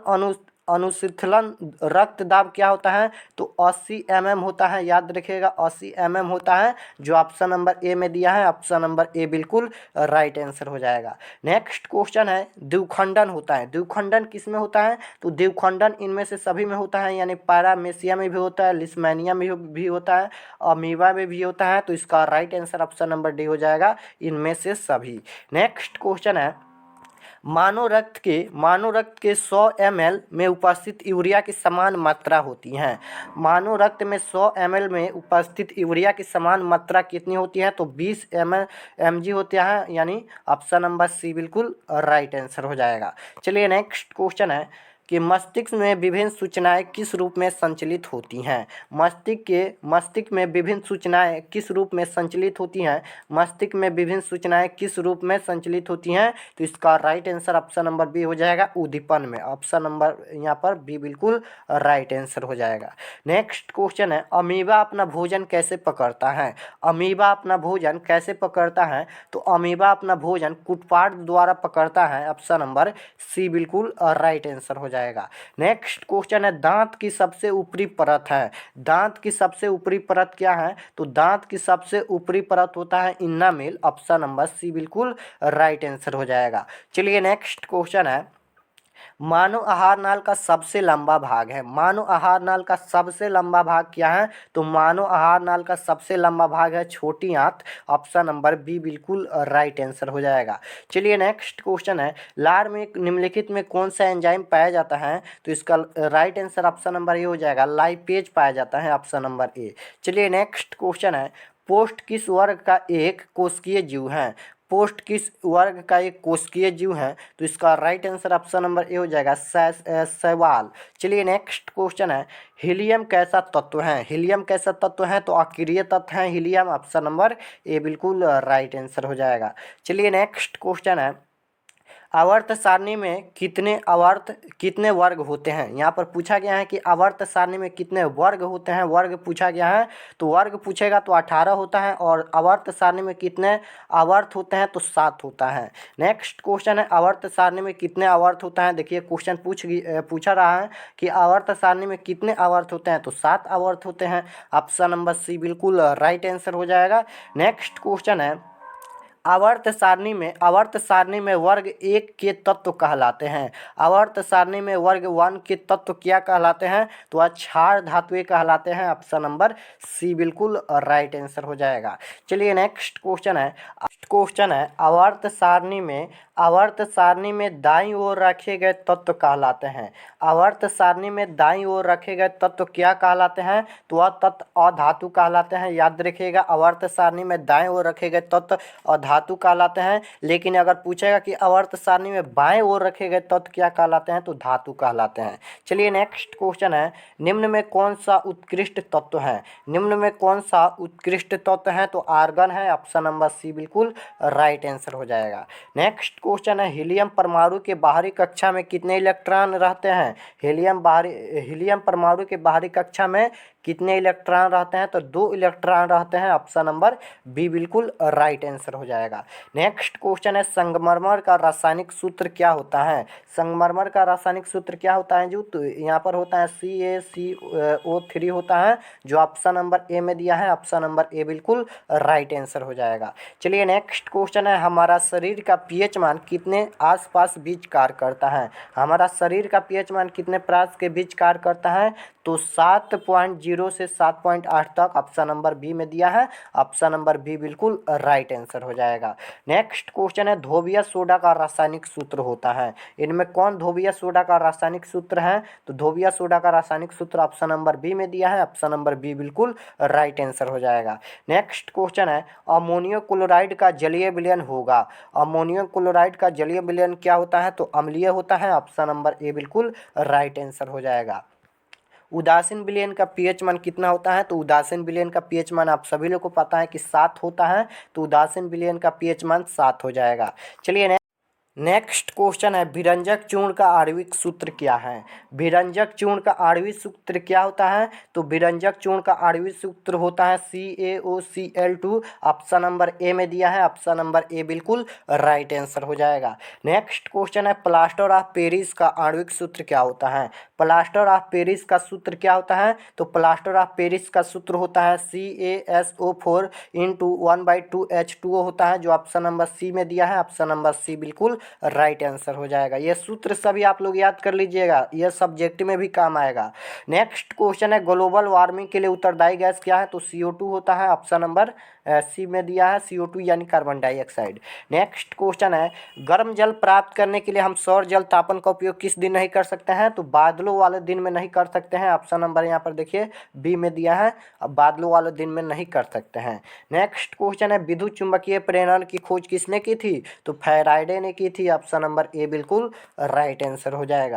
अनुशीतलन रक्त दाब क्या होता है, तो 80 mm होता है, याद रखिएगा 80 mm होता है, जो ऑप्शन नंबर ए में दिया है। ऑप्शन नंबर ए बिल्कुल राइट आंसर हो जाएगा। नेक्स्ट क्वेश्चन है, द्विखंडन होता है, द्विखंडन किस में होता है, तो द्विखंडन इनमें से सभी में होता है, यानी पैरामेसिया में भी होता है, लिस्मेनिया में भी होता है, अमीबा में भी होता है। तो इसका right answer option number D हो जाएगा, इनमें से सभी। नेक्स्ट क्वेश्चन है, मानव रक्त के 100 ml में उपस्थित यूरिया की समान मात्रा होती है। मानव रक्त में 100 ml में उपस्थित यूरिया की समान मात्रा कितनी होती है, तो 20 mg होती है, यानी ऑप्शन नंबर सी बिल्कुल राइट आंसर हो जाएगा। चलिए नेक्स्ट क्वेश्चन है कि मस्तिष्क में विभिन्न सूचनाएं किस रूप में संचालित होती हैं। मस्तिष्क में विभिन्न सूचनाएं किस रूप में संचालित होती हैं, मस्तिष्क में विभिन्न सूचनाएं किस रूप में संचालित होती हैं, तो इसका right answer option number B हो जाएगा, उद्दीपन में। ऑप्शन नंबर यहाँ पर बी बिल्कुल राइट आंसर हो जाएगा। नेक्स्ट क्वेश्चन है, अमीबा अपना भोजन कैसे पकड़ता है। अमीबा अपना भोजन कैसे पकड़ता है, तो अमीबा अपना भोजन कुटपाट द्वारा पकड़ता है। ऑप्शन नंबर सी बिल्कुल राइट आंसर हो जाएगा। नेक्स्ट क्वेश्चन है, दांत की सबसे ऊपरी परत है, दांत की सबसे ऊपरी परत क्या है, तो दांत की सबसे ऊपरी परत होता है इनामेल। ऑप्शन नंबर सी बिल्कुल राइट आंसर हो जाएगा। चलिए नेक्स्ट क्वेश्चन है, मानव आहार नाल का सबसे लंबा भाग है। मानव आहार नाल का सबसे लंबा भाग क्या है, तो मानव आहार नाल का सबसे लंबा भाग है छोटी आंत। ऑप्शन नंबर बी बिल्कुल राइट आंसर हो जाएगा। चलिए नेक्स्ट क्वेश्चन है, लार में निम्नलिखित में कौन सा एंजाइम पाया जाता है, तो इसका right answer option number A हो जाएगा, लाइपेज पाया जाता है। Option number A. चलिए नेक्स्ट क्वेश्चन है, पोस्ट किस वर्ग का एक कोशिकीय जीव है। पोस्ट किस वर्ग का एक कोशिकीय जीव है, तो इसका right answer option number A हो जाएगा, शैवाल। चलिए नेक्स्ट क्वेश्चन है, हीलियम कैसा तत्व है। हीलियम कैसा तत्व है, तो अक्रिय तत्व है हीलियम। ऑप्शन नंबर ए बिल्कुल राइट आंसर हो जाएगा। चलिए नेक्स्ट क्वेश्चन है, आवर्त सारणी में कितने वर्ग होते हैं। यहाँ पर पूछा गया है कि आवर्त सारणी में कितने वर्ग होते हैं, वर्ग पूछा गया है, तो वर्ग पूछेगा तो 18 होता है, और आवर्त सारणी में कितने आवर्त होते हैं, तो 7 होता है। नेक्स्ट क्वेश्चन है, आवर्त सारणी में कितने आवर्त होता है। देखिए क्वेश्चन पूछा रहा है कि आवर्त सारणी में कितने आवर्त होते हैं, तो 7 आवर्त होते हैं। ऑप्शन नंबर सी बिल्कुल राइट आंसर हो जाएगा। नेक्स्ट क्वेश्चन है, आवर्त सारणी में वर्ग 1 के तत्व कहलाते हैं। आवर्त सारणी में वर्ग 1 के तत्व क्या कहलाते हैं, तो क्षार धातुएं कहलाते हैं। ऑप्शन नंबर सी बिल्कुल राइट आंसर हो जाएगा। चलिए नेक्स्ट क्वेश्चन है, आवर्त सारणी में दाईं ओर रखे गए तत्व कहलाते हैं। आवर्त सारणी में दाईं ओर रखे गए तत्व क्या कहलाते हैं, तो वह तत्व अधातु कहलाते हैं। याद रखिएगा, आवर्त सारणी में दाईं ओर रखे गए तत्व अधातु कहलाते हैं। लेकिन अगर पूछेगा कि आवर्त सारणी में बाएं ओर रखे गए तत्व क्या कहलाते हैं, तो धातु कहलाते हैं। चलिए नेक्स्ट क्वेश्चन है, निम्न में कौन सा उत्कृष्ट तत्व है। निम्न में कौन सा उत्कृष्ट तत्व है, तो आर्गन है। ऑप्शन नंबर सी बिल्कुल राइट आंसर हो जाएगा। नेक्स्ट क्वेश्चन है, हीलियम परमाणु के बाहरी कक्षा में कितने इलेक्ट्रॉन रहते हैं। हीलियम परमाणु के बाहरी कक्षा में कितने इलेक्ट्रॉन रहते हैं, तो 2 इलेक्ट्रॉन रहते हैं। ऑप्शन नंबर बी बिल्कुल राइट आंसर हो जाएगा। नेक्स्ट क्वेश्चन है, संगमरमर का रासायनिक सूत्र क्या होता है। संगमरमर का रासायनिक सूत्र क्या होता है, जो तो यहाँ पर होता है CaCO3 होता है, जो ऑप्शन नंबर ए में दिया है। ऑप्शन नंबर ए बिल्कुल राइट आंसर हो जाएगा। चलिए नेक्स्ट क्वेश्चन है, हमारा शरीर का पीएच मान कितने आसपास बीच कार्य करता है। हमारा शरीर का पीएच मान कितने प्रास के बीच कार्य करता है, तो 7.0 से 7.8 तक। ऑप्शन नंबर बी में दिया है। ऑप्शन नंबर बी बिल्कुल राइट आंसर हो जाएगा। नेक्स्ट क्वेश्चन है, धोबिया सोडा का रासायनिक सूत्र होता है। इनमें कौन धोबिया सोडा का रासायनिक सूत्र है, तो धोबिया सोडा का रासायनिक सूत्र ऑप्शन नंबर बी में दिया है। ऑप्शन नंबर बी बिल्कुल राइट आंसर हो जाएगा। नेक्स्ट क्वेश्चन है, अमोनियम क्लोराइड का जलीय विलयन होगा। अमोनियम क्लोराइड का जलीय विलयन क्या होता है, तो अम्लीय होता है। ऑप्शन नंबर ए बिल्कुल राइट आंसर हो जाएगा। उदासीन विलयन का पीएच मान कितना होता है, तो उदासीन विलयन का पीएच मान आप सभी लोग को पता है कि 7 होता है, तो उदासीन विलयन का पीएच मान 7 हो जाएगा। चलिए नेक्स्ट क्वेश्चन है, विरंजक चूर्ण का आणविक सूत्र क्या है। विरंजक चूर्ण का आणविक सूत्र क्या होता है, तो विरंजक चूर्ण का आणविक सूत्र होता है CaOCl2। ऑप्शन नंबर ए में दिया है। ऑप्शन नंबर ए बिल्कुल राइट आंसर हो जाएगा। नेक्स्ट क्वेश्चन है, प्लास्टर ऑफ पेरिस का आणविक सूत्र क्या होता है। प्लास्टर ऑफ पेरिस का सूत्र क्या होता है? तो प्लास्टर ऑफ पेरिस का सूत्र होता है CaSO4 इंटू 1/2H2O होता है, जो ऑप्शन नंबर सी में दिया है। ऑप्शन नंबर सी बिल्कुल राइट आंसर हो जाएगा। ये सूत्र सभी आप लोग याद कर लीजिएगा, यह सब्जेक्ट में भी काम आएगा। नेक्स्ट क्वेश्चन है, ग्लोबल वार्मिंग के लिए उत्तरदायी गैस क्या है? तो CO2 होता है। ऑप्शन नंबर सी में दिया है, CO2 यानी कार्बन डाइऑक्साइड। नेक्स्ट क्वेश्चन है, गर्म जल प्राप्त करने के लिए हम सौर जल तापन का उपयोग किस दिन नहीं कर सकते हैं? तो बादलों वाले दिन में नहीं कर सकते हैं। ऑप्शन नंबर यहाँ पर देखिए बी में दिया है, अब बादलों वाले दिन में नहीं कर सकते हैं। नेक्स्ट क्वेश्चन है, विद्युत चुंबकीय प्रेरण की खोज किसने की थी? तो फैराडे ने की थी। ऑप्शन नंबर ए बिल्कुल राइट आंसर हो जाएगा।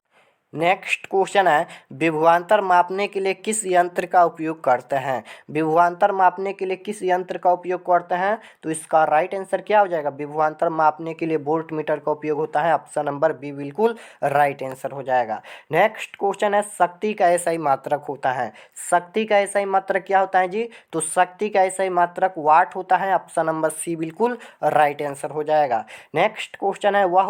नेक्स्ट क्वेश्चन है, विभवांतर मापने के लिए किस यंत्र का उपयोग करते हैं? विभवांतर मापने के लिए किस यंत्र का उपयोग करते हैं? तो इसका राइट आंसर क्या हो जाएगा? विभवांतर मापने के लिए वोल्ट मीटर का उपयोग होता है। ऑप्शन नंबर बी बिल्कुल राइट आंसर हो जाएगा। नेक्स्ट क्वेश्चन है, शक्ति का एसआई मात्रक होता है। शक्ति का एसआई मात्रक क्या होता है जी? तो शक्ति का एसआई मात्रक वाट होता है। ऑप्शन नंबर सी बिल्कुल राइट आंसर हो जाएगा। नेक्स्ट क्वेश्चन है, वह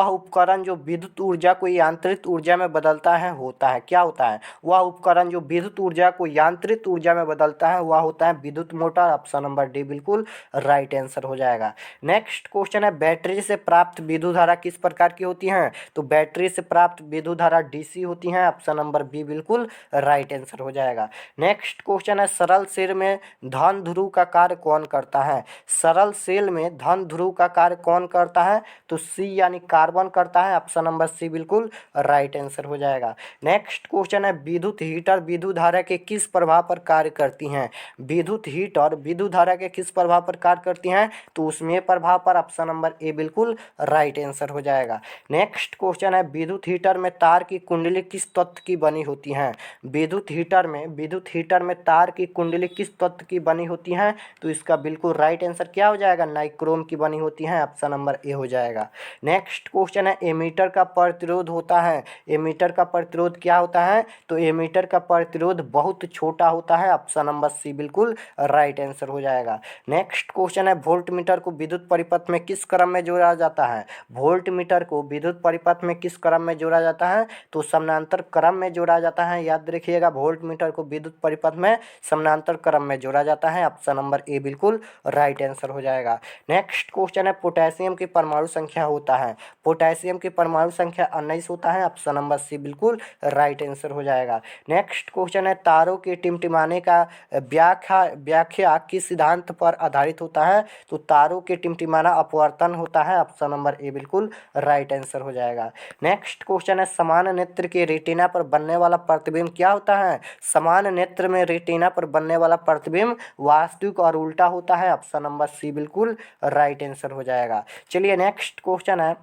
उपकरण जो विद्युत ऊर्जा को यांत्रिक ऊर्जा में बदलता है होता है, क्या होता है? वह उपकरण जो विद्युत ऊर्जा को यांत्रिक ऊर्जा में बदलता है वह होता है विद्युत मोटर। ऑप्शन नंबर डी बिल्कुल राइट आंसर हो जाएगा। नेक्स्ट क्वेश्चन है, बैटरी से प्राप्त विद्युत धारा किस प्रकार की होती है? तो बैटरी से प्राप्त विद्युत धारा DC होती है। ऑप्शन नंबर बी बिल्कुल राइट आंसर हो जाएगा। नेक्स्ट क्वेश्चन है, सरल सेल में धन ध्रुव का कार्य कौन करता है? सरल सेल में धन ध्रुव का कार्य कौन करता है? तो सी यानी कार्बन करता है। ऑप्शन नंबर सी बिल्कुल राइट आंसर हो जाएगा। नेक्स्ट क्वेश्चन है, विद्युत हीटर विद्युत धारा के किस प्रभाव पर कार्य करती हैं? विद्युत हीटर विद्युत धारा के किस प्रभाव पर कार्य करती हैं? तो उसमें प्रभाव पर। ऑप्शन नंबर ए बिल्कुल राइट आंसर हो जाएगा। नेक्स्ट क्वेश्चन है, विद्युत हीटर में तार की कुंडली किस तत्व की बनी होती है? विद्युत हीटर में तार की कुंडली किस तत्व की बनी होती है? तो इसका बिल्कुल राइट आंसर क्या हो जाएगा? नाइक्रोम की बनी होती है। ऑप्शन नंबर ए हो जाएगा। नेक्स्ट क्वेश्चन है, एमीटर का प्रतिरोध होता है। एमीटर का प्रतिरोध क्या होता है? तो एमीटर का प्रतिरोध बहुत छोटा होता है। ऑप्शन नंबर सी बिल्कुल राइट आंसर हो जाएगा। नेक्स्ट क्वेश्चन है, वोल्ट मीटर को विद्युत परिपथ में किस क्रम में जोड़ा जाता है? वोल्ट मीटर को विद्युत परिपथ में किस क्रम में जोड़ा जाता है? तो समानांतर क्रम में जोड़ा जाता है। याद रखिएगा, वोल्ट मीटर को विद्युत परिपथ में समानांतर क्रम में जोड़ा जाता है। ऑप्शन नंबर ए बिल्कुल राइट आंसर हो जाएगा। नेक्स्ट क्वेश्चन है, पोटेशियम की परमाणु संख्या होता है। पोटेशियम की परमाणु संख्या 19 होता है। ऑप्शन नंबर सी बिल्कुल राइट आंसर हो जाएगा। नेक्स्ट क्वेश्चन है, तारों के टिमटिमाने का व्याख्या किस सिद्धांत पर आधारित होता है? तो तारों के टिमटिमाना अपवर्तन होता है। ऑप्शन नंबर ए बिल्कुल राइट आंसर हो जाएगा। नेक्स्ट क्वेश्चन है, समान नेत्र के रेटिना पर बनने वाला प्रतिबिंब क्या होता है? समान नेत्र में रेटिना पर बनने वाला प्रतिबिंब वास्तविक और उल्टा होता है। ऑप्शन नंबर सी बिल्कुल राइट आंसर हो जाएगा। चलिए नेक्स्ट क्वेश्चन है,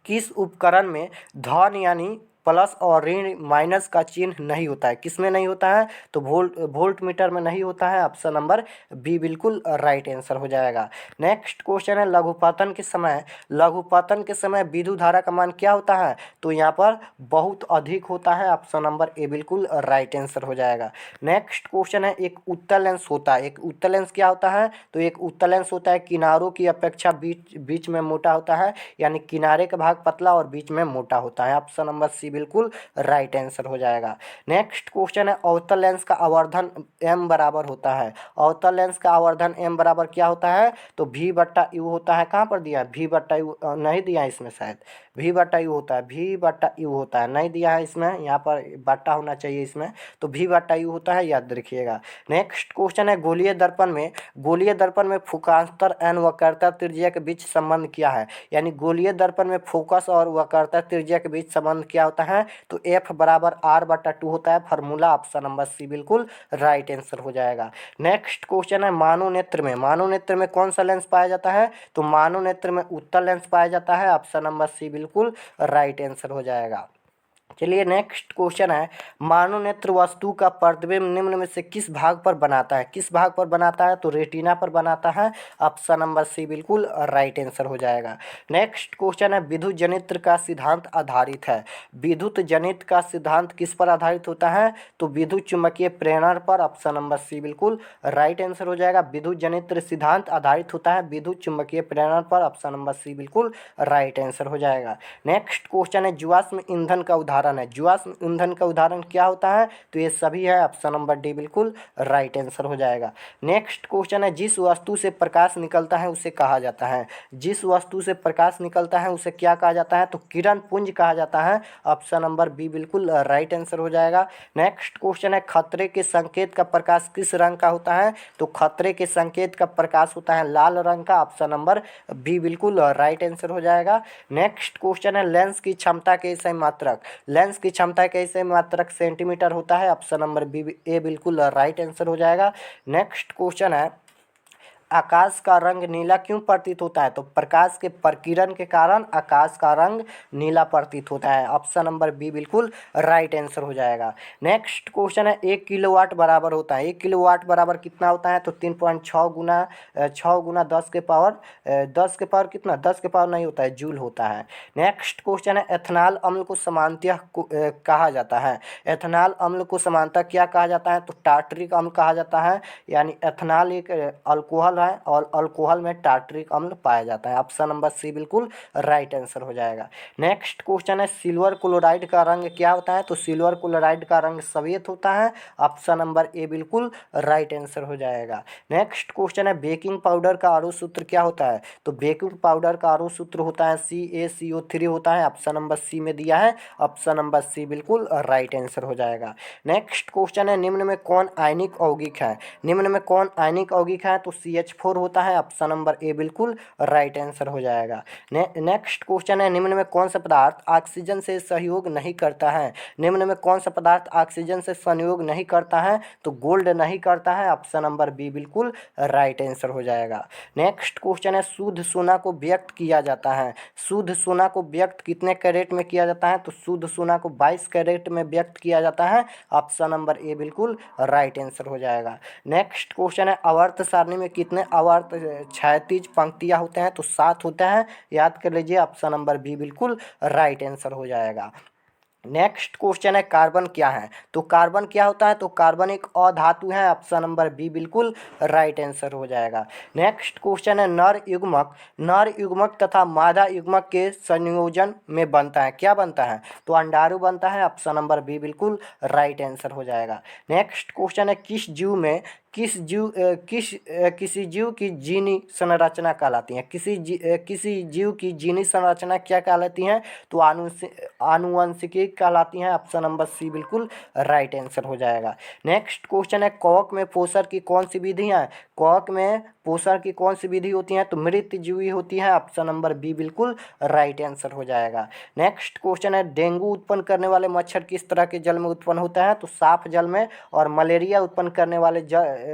किस उपकरण में धन यानी प्लस और ऋण माइनस का चिन्ह नहीं होता है? किसमें नहीं होता है? तो वोल्ट मीटर में नहीं होता है। ऑप्शन नंबर बी बिल्कुल राइट आंसर हो जाएगा। नेक्स्ट क्वेश्चन है, लघुपतन के समय विद्युत धारा का मान क्या होता है? तो यहाँ पर बहुत अधिक होता है। ऑप्शन नंबर ए बिल्कुल राइट आंसर हो जाएगा। नेक्स्ट क्वेश्चन है, एक उत्तल लेंस होता है। एक उत्तल लेंस क्या होता है? तो एक उत्तल लेंस होता है किनारों की अपेक्षा बीच में मोटा होता है, यानी किनारे का भाग पतला और बीच में मोटा होता है। ऑप्शन नंबर सी बिल्कुल राइट आंसर हो जाएगा। नेक्स्ट क्वेश्चन है, अवतल लेंस का आवर्धन m बराबर होता है। अवतल लेंस का आवर्धन m बराबर क्या होता है? तो v/u होता है। कहाँ पर दिया है? v/u नहीं दिया है इसमें, शायद v/u होता है। v/u होता है, नहीं दिया है इसमें, यहाँ पर बट्टा होना चाहिए इसमें। तो v/u होता है, याद रखिएगा। नेक्स्ट क्वेश्चन है, गोलीय दर्पण में फोकांतर n वक्रता त्रिज्या के बीच संबंध क्या है? यानी गोलीय दर्पण में फोकस और वक्रता त्रिज्या के बीच संबंध क्या होता है? तो f बराबर r/2 होता है। फार्मूला ऑप्शन नंबर सी बिल्कुल राइट आंसर हो जाएगा। नेक्स्ट क्वेश्चन है, मानव नेत्र में कौन सा लेंस पाया जाता है? तो मानव नेत्र में उत्तल लेंस पाया जाता है। ऑप्शन नंबर सी बिल्कुल राइट आंसर हो जाएगा। चलिए नेक्स्ट क्वेश्चन है, मानव नेत्र वस्तु का प्रतिबिंब निम्न में से किस भाग पर बनाता है? किस भाग पर बनाता है? तो रेटिना पर बनाता है। ऑप्शन नंबर सी बिल्कुल राइट आंसर हो जाएगा। नेक्स्ट क्वेश्चन है, विद्युत जनित्र का सिद्धांत आधारित है। विद्युत जनित्र का सिद्धांत किस पर आधारित होता है? तो विद्युत चुम्बकीय प्रेरण पर। ऑप्शन नंबर सी बिल्कुल राइट आंसर हो जाएगा। विद्युत जनित्र सिद्धांत आधारित होता है विद्युत चुम्बकीय प्रेरण पर। ऑप्शन नंबर सी बिल्कुल राइट आंसर हो जाएगा। नेक्स्ट क्वेश्चन है, जीवाश्म ईंधन का उदाहरण उदाहरण है। जीवाश्म ईंधन का उदाहरण क्या होता है? तो ये सभी है, ऑप्शन नंबर डी बिल्कुल राइट आंसर हो जाएगा। नेक्स्ट क्वेश्चन है, जिस वस्तु से प्रकाश निकलता है उसे कहा जाता है। जिस वस्तु से प्रकाश निकलता है उसे क्या कहा जाता है? तो किरण पुंज कहा जाता है, ऑप्शन नंबर बी बिल्कुल राइट आंसर हो जाएगा। नेक्स्ट क्वेश्चन है, खतरे के संकेत का प्रकाश किस रंग का होता है? तो खतरे के संकेत का प्रकाश होता है लाल रंग का, ऑप्शन नंबर बी बिल्कुल राइट आंसर हो जाएगा। नेक्स्ट क्वेश्चन है, लेंस की क्षमता के सही मात्रक। लेंस की क्षमता के सही मात्रक सेंटीमीटर होता है, ऑप्शन नंबर बी ए बिल्कुल राइट आंसर हो जाएगा। नेक्स्ट क्वेश्चन है, आकाश का रंग नीला क्यों प्रतीत होता है? तो प्रकाश के प्रकीर्णन के कारण आकाश का रंग नीला प्रतीत होता है, ऑप्शन नंबर बी बिल्कुल राइट आंसर हो जाएगा। नेक्स्ट क्वेश्चन है, 1 किलोवाट बराबर होता है, 1 किलोवाट बराबर कितना होता है? तो 3.6 गुना 6 गुना 10 के पावर कितना, 10 के पावर नहीं होता है, जूल होता है। नेक्स्ट क्वेश्चन है, एथनॉल अम्ल को सामान्यतः कहा जाता है। एथनॉल अम्ल को सामान्यतः क्या कहा जाता है? तो टार्टरिक अम्ल कहा जाता है, यानी एथनॉल एक अल्कोहल है और अल्कोहल में टार्टरिक अम्ल पाया जाता है, ऑप्शन नंबर सी बिल्कुल राइट आंसर हो जाएगा। नेक्स्ट क्वेश्चन है, सिल्वर क्लोराइड का रंग क्या होता है? तो सिल्वर क्लोराइड का रंग सफेद होता है, ऑप्शन नंबर ए बिल्कुल राइट आंसर हो जाएगा। नेक्स्ट क्वेश्चन है, बेकिंग पाउडर का आरोह सूत्र क्या होता है? तो बेकिंग पाउडर का आरोह सूत्र होता है CaCO3 होता है, ऑप्शन नंबर सी में दिया है, ऑप्शन नंबर सी बिल्कुल राइट आंसर हो जाएगा। नेक्स्ट क्वेश्चन है, निम्न में कौन आयनिक यौगिक है? निम्न में कौन आयनिक यौगिक है? तो CH4 होता है, ऑप्शन नंबर ए बिल्कुल राइट आंसर हो जाएगा। नेक्स्ट क्वेश्चन है, निम्न में कौन सा पदार्थ ऑक्सीजन से सहयोग नहीं करता है? निम्न में कौन सा पदार्थ ऑक्सीजन से सहयोग नहीं करता है? तो गोल्ड नहीं करता है, ऑप्शन नंबर बी बिल्कुल राइट आंसर हो जाएगा। नेक्स्ट क्वेश्चन है, शुद्ध सोना को व्यक्त किया जाता है। शुद्ध सोना को व्यक्त कितने कैरेट में किया जाता है? तो शुद्ध सोना को 22 कैरेट में व्यक्त किया जाता है, ऑप्शन नंबर ए बिल्कुल राइट आंसर हो जाएगा। नेक्स्ट क्वेश्चन है, आवर्त सारणी में कितने आवर्त क्षैतिज पंक्तियां होते हैं? तो 7 होते हैं, याद कर लीजिए, ऑप्शन नंबर बी बिल्कुल राइट आंसर हो जाएगा। नेक्स्ट क्वेश्चन है, कार्बन क्या है? तो कार्बन क्या होता है? तो कार्बन एक अधातु है, ऑप्शन नंबर बी बिल्कुल राइट आंसर हो जाएगा। नेक्स्ट क्वेश्चन है, नर युग्मक तथा मादा युग्मक के संयोजन में बनता है, क्या बनता है? तो अंडाणु बनता है, ऑप्शन नंबर बी बिल्कुल राइट आंसर हो जाएगा। नेक्स्ट क्वेश्चन है, किसी जीव की जीनी संरचना कहलाती है? किसी जीव की जीनी संरचना क्या कहलाती है? तो आनुवंशिकी कहलाती हैं, ऑप्शन नंबर सी बिल्कुल राइट आंसर हो जाएगा। नेक्स्ट क्वेश्चन है, कवक में पोषण की कौन सी विधि है? कवक में पोषण की कौन सी विधि होती है? तो मृतजीवी होती है, ऑप्शन नंबर बी बिल्कुल राइट आंसर हो जाएगा। नेक्स्ट क्वेश्चन है, डेंगू उत्पन्न करने वाले मच्छर किस तरह के जल में उत्पन्न होता है? तो साफ जल में, और मलेरिया उत्पन्न करने वाले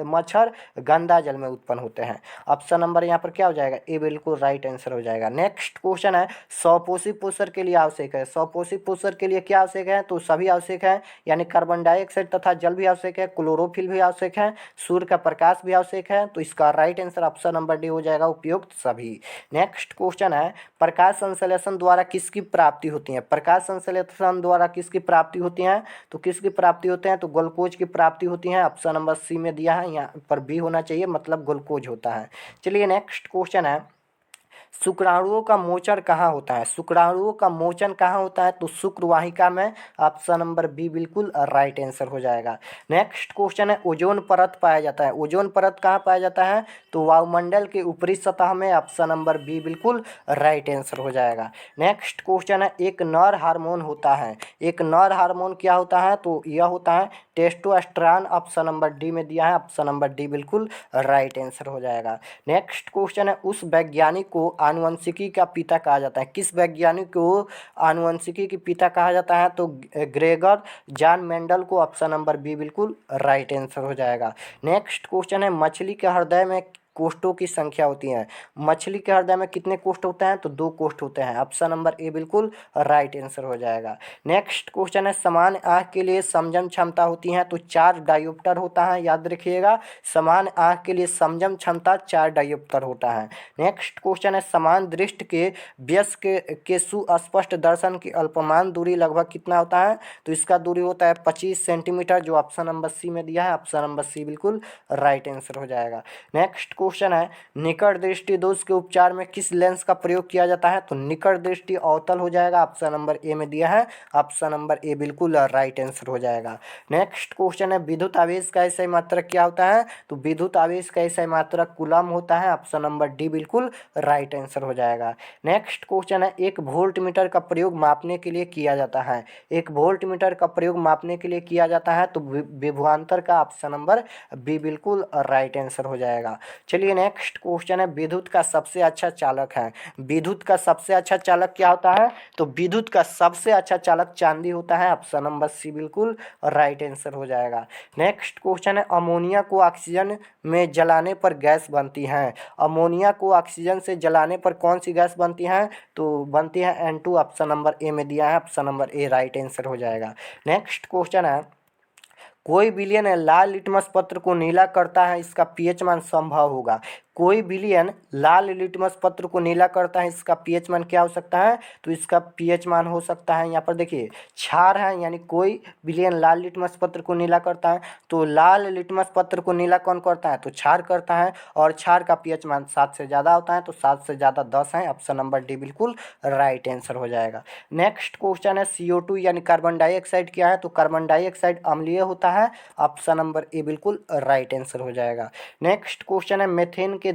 मच्छर गंदा जल में उत्पन्न होते हैं, ऑप्शन नंबर यहाँ पर क्या हो जाएगा? ए बिल्कुल राइट आंसर हो जाएगा। नेक्स्ट क्वेश्चन है, स्वपोषी पोषण के लिए आवश्यक है। स्वपोषी पोषण के लिए क्या आवश्यक है? तो सभी आवश्यक है, यानी कार्बन डाइऑक्साइड तथा जल भी आवश्यक है, क्लोरोफिल भी आवश्यक है, सूर्य का प्रकाश भी आवश्यक है, तो इसका right answer option number D हो जाएगा, उपयुक्त सभी। नेक्स्ट क्वेश्चन है, प्रकाश संश्लेषण द्वारा किसकी प्राप्ति होती है? प्रकाश संश्लेषण द्वारा किसकी प्राप्ति होती है? तो किसकी प्राप्ति होते हैं? तो ग्लूकोज की प्राप्ति होती है, ऑप्शन नंबर सी में दिया है, यहाँ पर बी होना चाहिए, मतलब ग्लूकोज होता है। चलिए नेक्स्ट क्वेश्चन है, शुक्राणुओं का मोचन कहाँ होता है? शुक्राणुओं का मोचन कहाँ होता है? तो शुक्रवाहिका में, ऑप्शन नंबर बी बिल्कुल राइट आंसर हो जाएगा। नेक्स्ट क्वेश्चन है, ओजोन परत पाया जाता है। ओजोन परत कहाँ पाया जाता है? तो वायुमंडल के ऊपरी सतह में, ऑप्शन नंबर बी बिल्कुल राइट आंसर हो जाएगा। नेक्स्ट क्वेश्चन है, एक नर हार्मोन होता है। एक नर हार्मोन क्या होता है? तो यह होता है टेस्टोस्टेरोन, ऑप्शन नंबर डी में दिया है, ऑप्शन नंबर डी बिल्कुल राइट आंसर हो जाएगा। नेक्स्ट क्वेश्चन है, उस वैज्ञानिक को आनुवंशिकी का पिता कहा जाता है। किस वैज्ञानिक को आनुवंशिकी के पिता कहा जाता है? तो ग्रेगर जॉन मेंडल को, ऑप्शन नंबर बी बिल्कुल राइट आंसर हो जाएगा। नेक्स्ट क्वेश्चन है, मछली के हृदय में कोष्ठों की संख्या होती है। मछली के हृदय में कितने कोष्ठ होते हैं? तो 2 कोष्ठ होते हैं, ऑप्शन नंबर ए बिल्कुल राइट आंसर हो जाएगा। नेक्स्ट क्वेश्चन है, समान आँख के लिए संयम क्षमता होती है। तो 4 डायोप्टर होता है, याद रखिएगा, समान आँख के लिए संयम क्षमता 4 डायोप्टर होता है। नेक्स्ट क्वेश्चन है, समान दृष्टि के वयस्क के सुस्पष्ट दर्शन की अल्पमान दूरी लगभग कितना होता है? तो इसका दूरी होता है 25 सेंटीमीटर, जो ऑप्शन नंबर सी में दिया है, ऑप्शन नंबर सी बिल्कुल राइट आंसर हो जाएगा। नेक्स्ट क्वेश्चन है, निकट दृष्टि दोष के उपचार में किस लेंस का प्रयोग किया जाता है? तो निकट दृष्टि अवतल हो जाएगा, ऑप्शन नंबर ए में दिया है, ऑप्शन नंबर ए बिल्कुल राइट आंसर हो जाएगा। नेक्स्ट क्वेश्चन है, विद्युत आवेश का ऐसा मात्रक क्या होता है? तो विद्युत आवेश का ऐसा मात्रक कूलम होता है, ऑप्शन नंबर डी बिल्कुल राइट आंसर हो जाएगा। नेक्स्ट क्वेश्चन है, एक वोल्ट मीटर का प्रयोग मापने के लिए किया जाता है। एक वोल्ट मीटर का प्रयोग मापने के लिए किया जाता है, तो विभवांतर का ऑप्शन नंबर बी बिल्कुल राइट आंसर हो जाएगा। चलिए नेक्स्ट क्वेश्चन है, विद्युत का सबसे अच्छा चालक है। विद्युत का सबसे अच्छा चालक क्या होता है? तो विद्युत का सबसे अच्छा चालक चांदी होता है, ऑप्शन नंबर सी बिल्कुल राइट आंसर हो जाएगा। नेक्स्ट क्वेश्चन है, अमोनिया को ऑक्सीजन में जलाने पर गैस बनती है। अमोनिया को ऑक्सीजन से जलाने पर कौन सी गैस बनती है? तो बनती है N2, ऑप्शन नंबर ए में दिया है, option number A right answer हो जाएगा। नेक्स्ट क्वेश्चन है, कोई विलयन लाल लिटमस पत्र को नीला करता है, इसका पीएच मान संभव होगा। कोई विलयन लाल लिटमस पत्र को नीला करता है, इसका पीएच मान क्या हो सकता है? तो इसका पीएच मान हो सकता है, यहाँ पर देखिए क्षार है, यानी कोई विलयन लाल लिटमस पत्र को नीला करता है, तो लाल लिटमस पत्र को नीला कौन करता है? तो क्षार करता है, और क्षार का पीएच मान 7 से ज़्यादा होता है, तो 7 से ज़्यादा 10 है, ऑप्शन नंबर डी बिल्कुल राइट आंसर हो जाएगा। नेक्स्ट क्वेश्चन है, CO2 यानी कार्बन डाइऑक्साइड क्या है? तो कार्बन डाइऑक्साइड अम्लीय होता है, ऑप्शन नंबर ए बिल्कुल राइट आंसर हो जाएगा। नेक्स्ट क्वेश्चन है, मेथेन के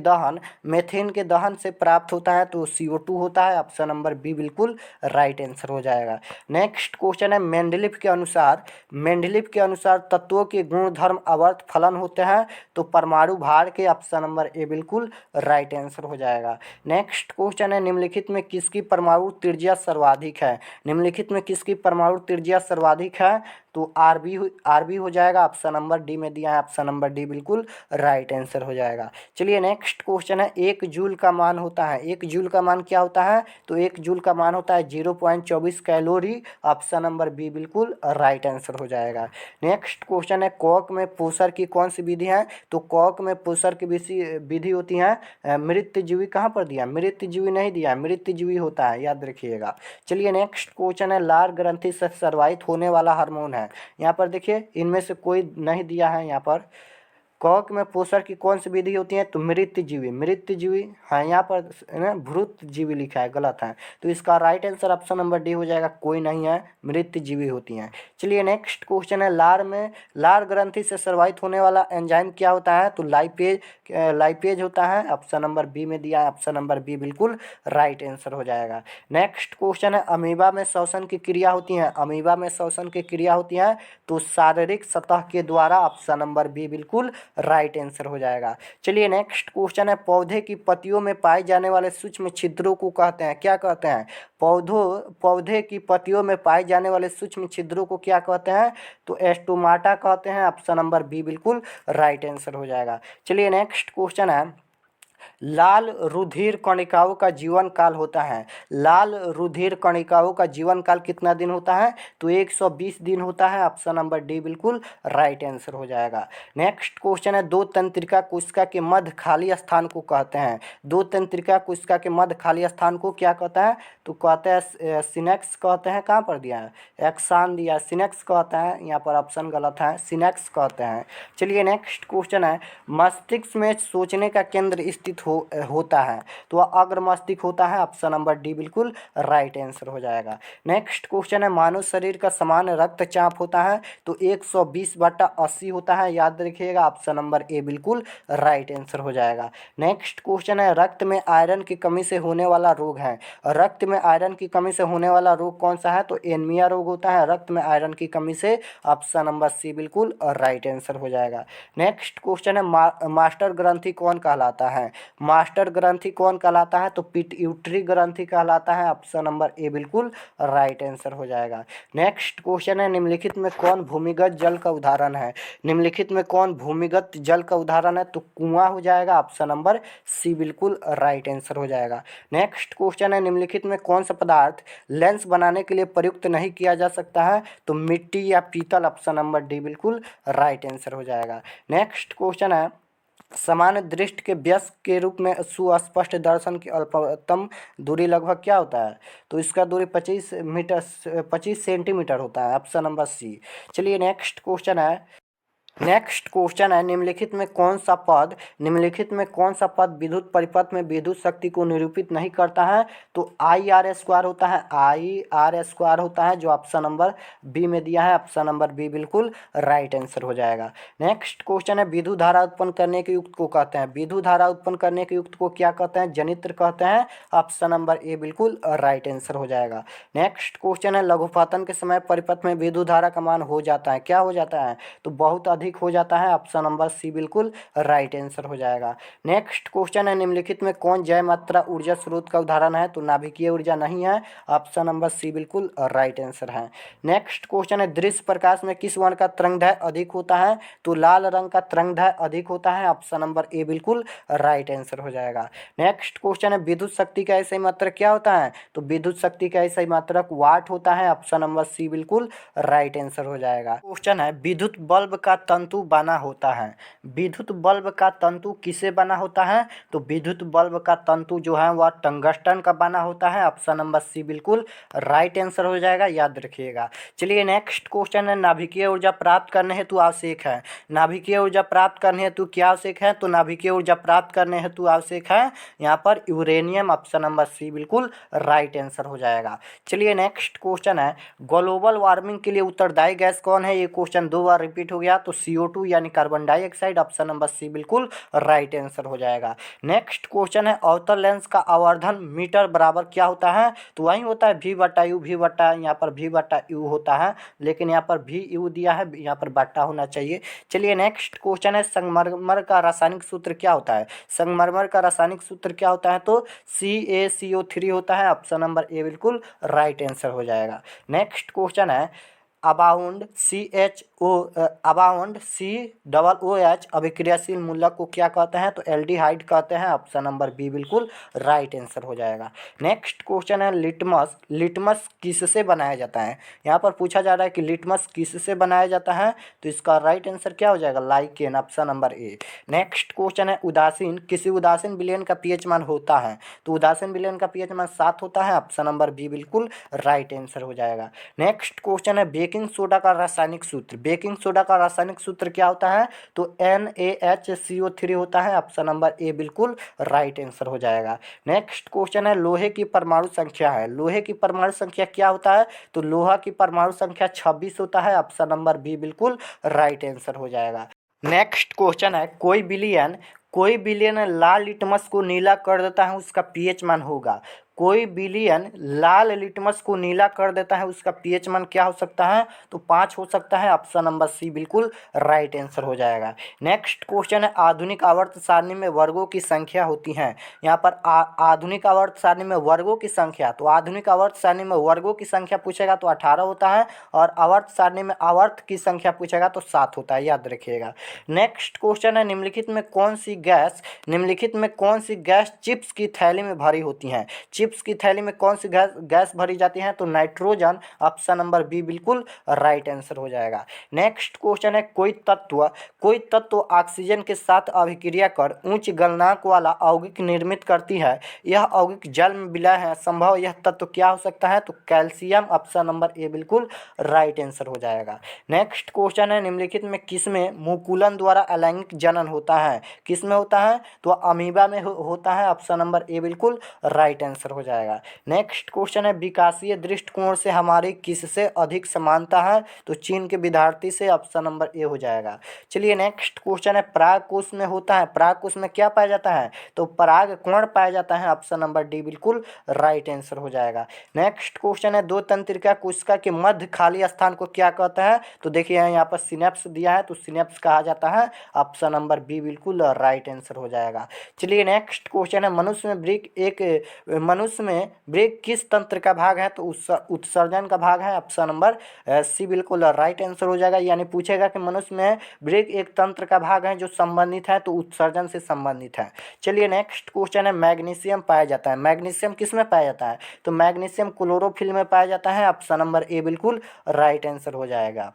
दहन से प्राप्त होता है, तो CO2 होता है, ऑप्शन नंबर बी बिल्कुल राइट आंसर हो जाएगा। नेक्स्ट क्वेश्चन है, मेंडलीव के अनुसार तत्वों के गुण धर्म आवर्त फलन होते हैं, तो परमाणु भार के, ऑप्शन नंबर ए बिल्कुल राइट आंसर हो जाएगा। नेक्स्ट क्वेश्चन है, निम्नलिखित में किसकी परमाणु त्रिज्या सर्वाधिक है? निम्नलिखित में किसकी परमाणु त्रिज्या सर्वाधिक है? तो आरबी हो जाएगा, ऑप्शन नंबर डी में दिया है, ऑप्शन नंबर डी बिल्कुल राइट आंसर हो जाएगा। चलिए नेक्स्ट क्वेश्चन है, एक जूल का मान होता है, एक जूल का मान क्या होता है? तो एक जूल का मान होता है 0.24 कैलोरी, ऑप्शन नंबर बी बिल्कुल राइट आंसर हो जाएगा। नेक्स्ट क्वेश्चन है, कॉक में पोसर की कौन सी विधि है? तो कॉक में पोसर की विधि होती है मृत्यजीवी। कहाँ पर दिया? मृत्यजीवी नहीं दिया, मृत्यजीवी होता है, याद रखिएगा। चलिए नेक्स्ट क्वेश्चन है, लार ग्रंथि से स्रावित होने वाला हार्मोन है। यहाँ पर देखिए इनमें से कोई नहीं दिया है। यहाँ पर कॉक में पोषण की कौन सी विधि होती है? तो मृत्यजीवी हाँ, यहाँ पर ना भ्रूतजीवी लिखा है, गलत है, तो इसका right answer option number D हो जाएगा, कोई नहीं है, मृत्यजीवी होती हैं। चलिए नेक्स्ट क्वेश्चन है, लार ग्रंथि से स्रावित होने वाला एंजाइम क्या होता है? तो लाइपेज होता है, ऑप्शन नंबर बी में दिया है, ऑप्शन नंबर बी बिल्कुल राइट आंसर हो जाएगा। नेक्स्ट क्वेश्चन है, अमीबा में श्वसन की क्रिया होती है, अमीबा में श्वसन की क्रिया होती है, तो शारीरिक सतह के द्वारा, ऑप्शन नंबर बी बिल्कुल राइट आंसर हो जाएगा। चलिए नेक्स्ट क्वेश्चन है, पौधे की पत्तियों में पाए जाने वाले सूक्ष्म छिद्रों को कहते हैं, क्या कहते हैं? पौधे की पत्तियों में पाए जाने वाले सूक्ष्म छिद्रों को क्या कहते हैं? तो एस्टोमाटा कहते हैं, ऑप्शन नंबर बी बिल्कुल राइट आंसर हो जाएगा। चलिए नेक्स्ट क्वेश्चन है, लाल रुधिर कणिकाओं का जीवन काल होता है, लाल रुधिर कणिकाओं का जीवन काल कितना दिन होता है? तो 120 दिन होता है, ऑप्शन नंबर डी बिल्कुल राइट आंसर हो जाएगा। नेक्स्ट क्वेश्चन है, दो तंत्रिका कोशिका के मध्य खाली स्थान को कहते हैं, दो तंत्रिका कोशिका के मध्य खाली स्थान को क्या कहता है? तो कहते हैं सिनेक्स कहते हैं। कहाँ पर दिया है? एक्सान दिया, सिनेक्स कहता है, यहाँ पर ऑप्शन गलत है, सिनेक्स कहते हैं। चलिए नेक्स्ट क्वेश्चन है, मस्तिष्क में सोचने का केंद्र स्थित होता है, तो वह अग्र मस्तिष्क होता है, ऑप्शन नंबर डी बिल्कुल राइट आंसर हो जाएगा। नेक्स्ट क्वेश्चन है, मानव शरीर का समान रक्तचाप होता है, तो 120/80 होता है, याद रखिएगा, ऑप्शन नंबर ए बिल्कुल राइट आंसर हो जाएगा। नेक्स्ट क्वेश्चन है, रक्त में आयरन की कमी से होने वाला रोग है, रक्त में आयरन की कमी से होने वाला रोग कौन सा है? तो एनीमिया रोग होता है, रक्त में आयरन की कमी से, ऑप्शन नंबर सी बिल्कुल राइट आंसर हो जाएगा। नेक्स्ट क्वेश्चन है, मास्टर ग्रंथि कौन कहलाता है? मास्टर ग्रंथि कौन कहलाता है? तो पिट्यूटरी ग्रंथि कहलाता है, ऑप्शन नंबर ए बिल्कुल राइट आंसर हो जाएगा। नेक्स्ट क्वेश्चन है, निम्नलिखित में कौन भूमिगत जल का उदाहरण है? निम्नलिखित में कौन भूमिगत जल का उदाहरण है? तो कुआं हो जाएगा, ऑप्शन नंबर सी बिल्कुल राइट आंसर हो जाएगा। नेक्स्ट क्वेश्चन है, निम्नलिखित में कौन सा पदार्थ लेंस बनाने के लिए प्रयुक्त नहीं किया जा सकता है? तो मिट्टी या पीतल, ऑप्शन नंबर डी बिल्कुल राइट आंसर हो जाएगा। नेक्स्ट क्वेश्चन है, सामान्य दृष्टि के व्यस्क के रूप में सुस्पष्ट दर्शन की अल्पतम दूरी लगभग क्या होता है? तो इसका दूरी 25 सेंटीमीटर होता है, ऑप्शन नंबर सी। चलिए नेक्स्ट क्वेश्चन है, नेक्स्ट क्वेश्चन है, निम्नलिखित में कौन सा पद विद्युत परिपथ में विद्युत शक्ति को निरूपित नहीं करता है? तो आई आर स्क्वायर होता है, जो ऑप्शन नंबर बी में दिया है। ऑप्शन नंबर बी बिल्कुल राइट आंसर हो जाएगा। नेक्स्ट क्वेश्चन है, विद्युत धारा उत्पन्न करने के युक्त को कहते हैं, विद्युत धारा उत्पन्न करने के युक्त को क्या कहते हैं? जनित्र कहते हैं। ऑप्शन नंबर ए बिल्कुल राइट आंसर हो जाएगा। नेक्स्ट क्वेश्चन है, लघुपतन के समय परिपथ में विद्युत धारा का मान हो जाता है, क्या हो जाता है? तो बहुत अधिक हो जाता है। ऑप्शन नंबर सी बिल्कुल राइट आंसर हो जाएगा। नेक्स्ट क्वेश्चन है, निम्नलिखित में कौन जय मात्रा ऊर्जा स्रोत का उदाहरण है? तो नाभिकीय ऊर्जा नहीं है। ऑप्शन नंबर सी बिल्कुल राइट आंसर है। नेक्स्ट क्वेश्चन है, दृश्य प्रकाश में किस वर्ण का तरंगदैर्घ्य अधिक होता है? तो लाल रंग का तरंगदैर्घ्य अधिक होता है। ऑप्शन नंबर ए बिल्कुल राइट आंसर हो जाएगा। नेक्स्ट क्वेश्चन है, विद्युत शक्ति का ऐसा मात्रक क्या होता है? तो विद्युत शक्ति का ऐसा मात्रक वाट होता है। ऑप्शन नंबर सी बिल्कुल राइट आंसर हो जाएगा। क्वेश्चन है, विद्युत बल्ब का तंतु बना होता है, विद्युत बल्ब का तंतु किससे बना होता है? तो विद्युत बल्ब का तंतु जो है वह टंगस्टन का बना होता है। ऑप्शन नंबर सी बिल्कुल राइट आंसर हो जाएगा, याद रखिएगा। चलिए नेक्स्ट क्वेश्चन है, नाभिकीय ऊर्जा प्राप्त करने हेतु आवश्यक है, नाभिकीय ऊर्जा प्राप्त करने हेतु क्या आवश्यक है? तो नाभिकीय ऊर्जा प्राप्त करने हेतु आवश्यक है यहाँ पर यूरेनियम। ऑप्शन नंबर सी बिल्कुल राइट आंसर हो जाएगा। चलिए नेक्स्ट क्वेश्चन है, ग्लोबल वार्मिंग के लिए उत्तरदायी गैस कौन है? ये क्वेश्चन 2 बार रिपीट हो गया। तो CO2 यानी carbon dioxide. Option number C बिल्कुल राइट आंसर हो जाएगा। नेक्स्ट क्वेश्चन है, अवतल लेंस का आवर्धन मीटर बराबर क्या होता है? तो वही होता है V/U, यहाँ पर V/U होता है, लेकिन यहाँ पर VU दिया है, यहाँ पर बट्टा होना चाहिए। चलिए नेक्स्ट क्वेश्चन है, संगमरमर का रासायनिक सूत्र क्या होता है? संगमरमर का रासायनिक सूत्र क्या होता है? तो CaCO3 होता है। ऑप्शन नंबर ए बिल्कुल राइट आंसर हो जाएगा। नेक्स्ट क्वेश्चन है, अबाउंड COOH अभिक्रियाशील मूलक को क्या कहते हैं? तो एल्डिहाइड कहते हैं। ऑप्शन नंबर बी बिल्कुल राइट आंसर हो जाएगा। नेक्स्ट क्वेश्चन है, लिटमस किससे बनाया जाता है? यहाँ पर पूछा जा रहा है कि लिटमस किससे बनाया जाता है, तो इसका राइट आंसर क्या हो जाएगा? Lichen. Option number A. Next question है, किसी उदासीन विलयन का पीएच मान होता है? तो उदासीन विलयन का पीएच मान 7 होता है। ऑप्शन नंबर बी बिल्कुल राइट आंसर हो जाएगा। नेक्स्ट क्वेश्चन है, बेकिंग सोडा का रासायनिक सूत्र, बेकिंग सोडा का रासायनिक सूत्र क्या होता है? तो NaHCO3 होता है। ऑप्शन नंबर ए बिल्कुल राइट आंसर हो जाएगा। नेक्स्ट क्वेश्चन है, लोहे की परमाणु संख्या है, लोहे की परमाणु संख्या क्या होता है? तो लोहा की परमाणु संख्या 26 होता है। ऑप्शन नंबर बी बिल्कुल राइट आंसर हो जाएगा। नेक्स्ट क्वेश्चन है, कोई बिलियन लाल लिटमस को नीला कर देता है, उसका पीएच मान होगा। कोई बिलियन लाल लिटमस को नीला कर देता है, उसका पीएच मान क्या हो सकता है? तो 5 हो सकता है। ऑप्शन नंबर सी बिल्कुल राइट आंसर हो जाएगा। नेक्स्ट क्वेश्चन है, आधुनिक आवर्त सारणी में वर्गों की संख्या होती है। यहाँ पर आधुनिक आवर्त सारणी में वर्गों की संख्या, तो आधुनिक आवर्त सारणी में वर्गों की संख्या पूछेगा तो 18 होता है, और आवर्त सारणी में आवर्त की संख्या पूछेगा तो 7 होता है, याद रखिएगा। नेक्स्ट क्वेश्चन है, निम्नलिखित में कौन सी गैस चिप्स की थैली में भरी होती है? चिप्स की थैली में कौन सी गैस भरी जाती है? तो नाइट्रोजन। ऑप्शन नंबर बी बिल्कुल राइट आंसर हो जाएगा। नेक्स्ट क्वेश्चन है, कोई तत्व ऑक्सीजन के साथ अभिक्रिया कर उच्च गलनांक वाला यौगिक निर्मित करती है, यह यौगिक जल में विलय है, संभव यह तत्व क्या हो सकता है? तो कैल्शियम। ऑप्शन नंबर ए बिल्कुल राइट आंसर हो जाएगा। नेक्स्ट क्वेश्चन है, निम्नलिखित में किसमें मुकुलन द्वारा अलैंगिक जनन होता है? किसमें होता है? तो अमीबा में होता है। ऑप्शन नंबर ए बिल्कुल राइट आंसर हो जाएगा। नेक्स्ट क्वेश्चन है, विकासीय दृष्टिकोण से हमारी किससे अधिक समानता है? तो चीन के विद्यार्थी से। ऑप्शन नंबर ए हो जाएगा। चलिए नेक्स्ट क्वेश्चन है, पराग कोश में होता है, पराग कोश में क्या पाया जाता है? तो पराग कण पाया जाता है। ऑप्शन नंबर डी बिल्कुल राइट आंसर हो जाएगा। नेक्स्ट क्वेश्चन है, दो तंत्रिका कोशिका के मध्य खाली स्थान को क्या कहते हैं? तो देखिए यहाँ पर सिनेप्स दिया है, तो सिनेप्स कहा जाता है। ऑप्शन नंबर बी बिल्कुल राइट आंसर हो जाएगा। चलिए नेक्स्ट क्वेश्चन है, मनुष्य में ब्रेक किस तंत्र का भाग है? तो उत्सर्जन का भाग है। ऑप्शन नंबर सी बिल्कुल राइट आंसर हो जाएगा। यानी पूछेगा कि मनुष्य में ब्रेक एक तंत्र का भाग है जो संबंधित है, तो उत्सर्जन से संबंधित है। चलिए नेक्स्ट क्वेश्चन है, मैग्नीशियम पाया जाता है, मैग्नीशियम किस में पाया जाता है? तो मैग्नीशियम क्लोरोफिल में पाया जाता है। ऑप्शन नंबर ए बिल्कुल राइट आंसर हो जाएगा।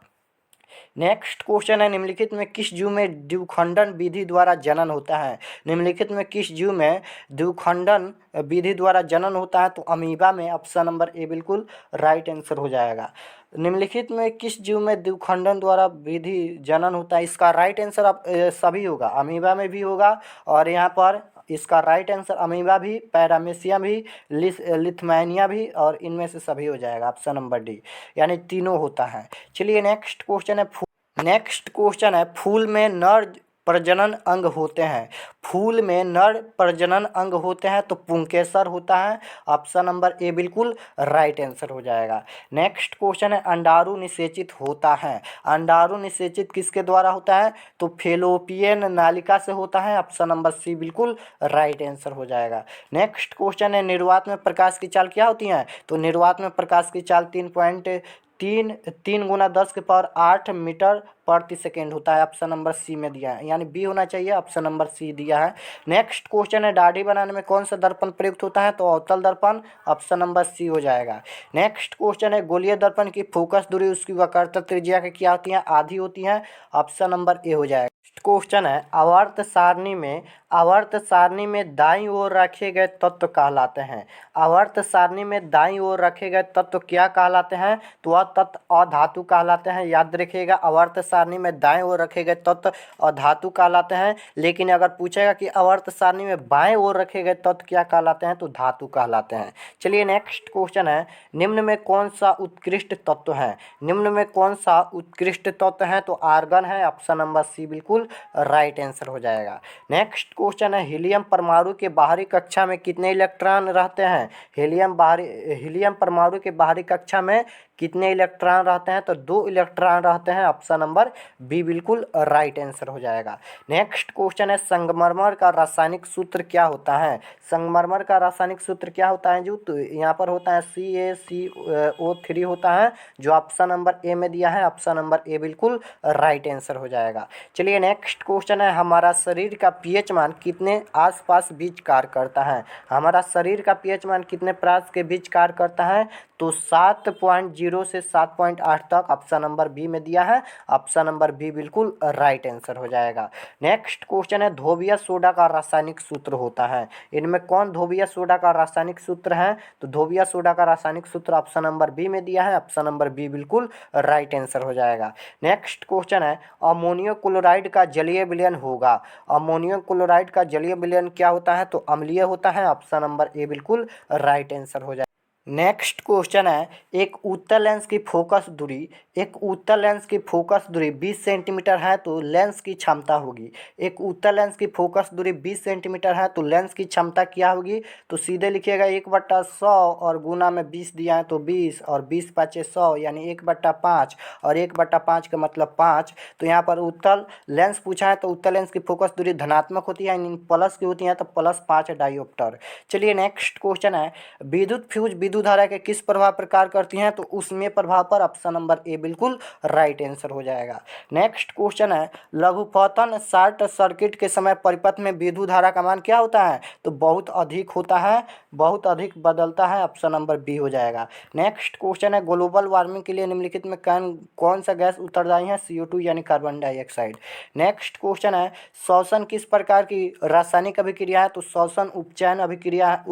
नेक्स्ट क्वेश्चन है, निम्नलिखित में किस जीव में द्विखंडन विधि द्वारा जनन होता है? निम्नलिखित में किस जीव में द्विखंडन विधि द्वारा जनन होता है? तो अमीबा में। ऑप्शन नंबर ए बिल्कुल राइट आंसर हो जाएगा। निम्नलिखित में किस जीव में द्विखंडन द्वारा विधि जनन होता है? इसका राइट आंसर आप सभी होगा, अमीबा में भी होगा और यहाँ पर इसका राइट आंसर अमीबा भी, पैरामेसियम भी, लिथमैनिया भी और इनमें से सभी हो जाएगा ऑप्शन नंबर डी, यानी तीनों होता है। चलिए नेक्स्ट क्वेश्चन है फूल में नर प्रजनन अंग होते हैं। फूल में नर प्रजनन अंग होते हैं तो पुंकेसर होता है, ऑप्शन नंबर ए बिल्कुल राइट आंसर हो जाएगा। नेक्स्ट क्वेश्चन है अंडाणु निषेचित होता है। अंडाणु निषेचित किसके द्वारा होता है? तो फेलोपियन नालिका से होता है, ऑप्शन नंबर सी बिल्कुल राइट आंसर हो जाएगा। नेक्स्ट क्वेश्चन है निर्वात में प्रकाश की चाल क्या होती है? तो निर्वात में प्रकाश की चाल 3 गुना 10 की पावर 8 मीटर प्रति सेकेंड होता है, ऑप्शन नंबर सी में दिया है, यानी बी होना चाहिए, ऑप्शन नंबर सी दिया है। नेक्स्ट क्वेश्चन है दाढ़ी बनाने में कौन सा दर्पण प्रयुक्त होता है? तो अवतल दर्पण, ऑप्शन नंबर सी हो जाएगा। नेक्स्ट क्वेश्चन है गोलीय दर्पण की फोकस दूरी उसकी वक्रता त्रिज्या की क्या होती है? आधी होती है, ऑप्शन नंबर ए हो जाएगा। क्वेश्चन है आवर्त सारणी में दाईं ओर रखे गए तत्व कहलाते हैं। आवर्त सारणी में दाईं ओर रखे गए तत्व क्या कहलाते हैं? तो वह तत्व अधातु कहलाते हैं। याद रखिएगा, आवर्त सारणी में दाएं ओर रखे गए तत्व अधातु कहलाते हैं, लेकिन अगर पूछेगा कि आवर्त सारणी में बाएं ओर रखे गए तत्व क्या कहलाते हैं? तो धातु कहलाते हैं। चलिए नेक्स्ट क्वेश्चन है निम्न में कौन सा उत्कृष्ट तत्व है? निम्न में कौन सा उत्कृष्ट तत्व है? तो आर्गन है, ऑप्शन नंबर सी बिल्कुल राइट आंसर हो जाएगा। नेक्स्ट क्वेश्चन है हीलियम परमाणु के बाहरी कक्षा में कितने इलेक्ट्रॉन रहते हैं? हीलियम परमाणु के बाहरी कक्षा में कितने इलेक्ट्रॉन रहते हैं? तो 2 इलेक्ट्रॉन रहते हैं, ऑप्शन नंबर बी बिल्कुल राइट आंसर हो जाएगा। नेक्स्ट क्वेश्चन है संगमरमर का रासायनिक सूत्र क्या होता है? संगमरमर का रासायनिक सूत्र क्या होता है जो? तो यहाँ पर होता है CaCO3 होता है, जो ऑप्शन नंबर ए में दिया है, ऑप्शन नंबर ए बिल्कुल राइट आंसर हो जाएगा। चलिए नेक्स्ट क्वेश्चन है हमारा शरीर का पीएच मान कितने आसपास बीच कार्य करता है? हमारा शरीर का पीएच मान कितने प्रास के बीच कार्य करता है? तो 7.0 से 7.8 तक, ऑप्शन नंबर बी में दिया है, ऑप्शन नंबर बी बिल्कुल राइट आंसर हो जाएगा। नेक्स्ट क्वेश्चन है धोबिया सोडा का रासायनिक सूत्र होता है। इनमें कौन धोबिया सोडा का रासायनिक सूत्र है? तो धोबिया सोडा का रासायनिक सूत्र ऑप्शन नंबर बी में दिया है, ऑप्शन नंबर बी बिल्कुल राइट आंसर हो जाएगा। नेक्स्ट क्वेश्चन है अमोनियम क्लोराइड का जलीय विलयन होगा। अमोनियम क्लोराइड का जलीय विलयन क्या होता है? तो अम्लीय होता है, ऑप्शन नंबर ए बिल्कुल राइट आंसर हो जाएगा। नेक्स्ट क्वेश्चन है एक उत्तल लेंस की फोकस दूरी 20 सेंटीमीटर है तो लेंस की क्षमता होगी। एक उत्तल लेंस की फोकस दूरी 20 सेंटीमीटर है तो लेंस की क्षमता क्या होगी? तो सीधे लिखिएगा 1/100 और गुना में 20 दिया है तो 20 और 20 पाँचे 100 यानी 1/5 और 1/5 का मतलब 5। तो यहाँ पर उत्तल लेंस पूछा है तो उत्तल लेंस की फोकस दूरी धनात्मक होती है, यानी प्लस की होती है तो +5 डायोप्टर। चलिए नेक्स्ट क्वेश्चन है विद्युत फ्यूज विद्युत धारा के किस प्रभाव पर कार्य करती हैं? तो उसमें प्रभाव पर, ऑप्शन नंबर ए बिल्कुल राइट आंसर हो जाएगा। नेक्स्ट क्वेश्चन है लघुपतन शॉर्ट सर्किट के समय परिपथ में विद्युत धारा का मान क्या होता है? तो बहुत अधिक होता है, बहुत अधिक बदलता है, ऑप्शन नंबर बी हो जाएगा। नेक्स्ट क्वेश्चन है ग्लोबल वार्मिंग के लिए निम्नलिखित में कौन सा गैस उत्तरदायी है? CO2 यानी कार्बन डाइऑक्साइड। नेक्स्ट क्वेश्चन है श्वसन किस प्रकार की रासायनिक अभिक्रिया है? तो श्वसन उपचयन अभिक्रिया है।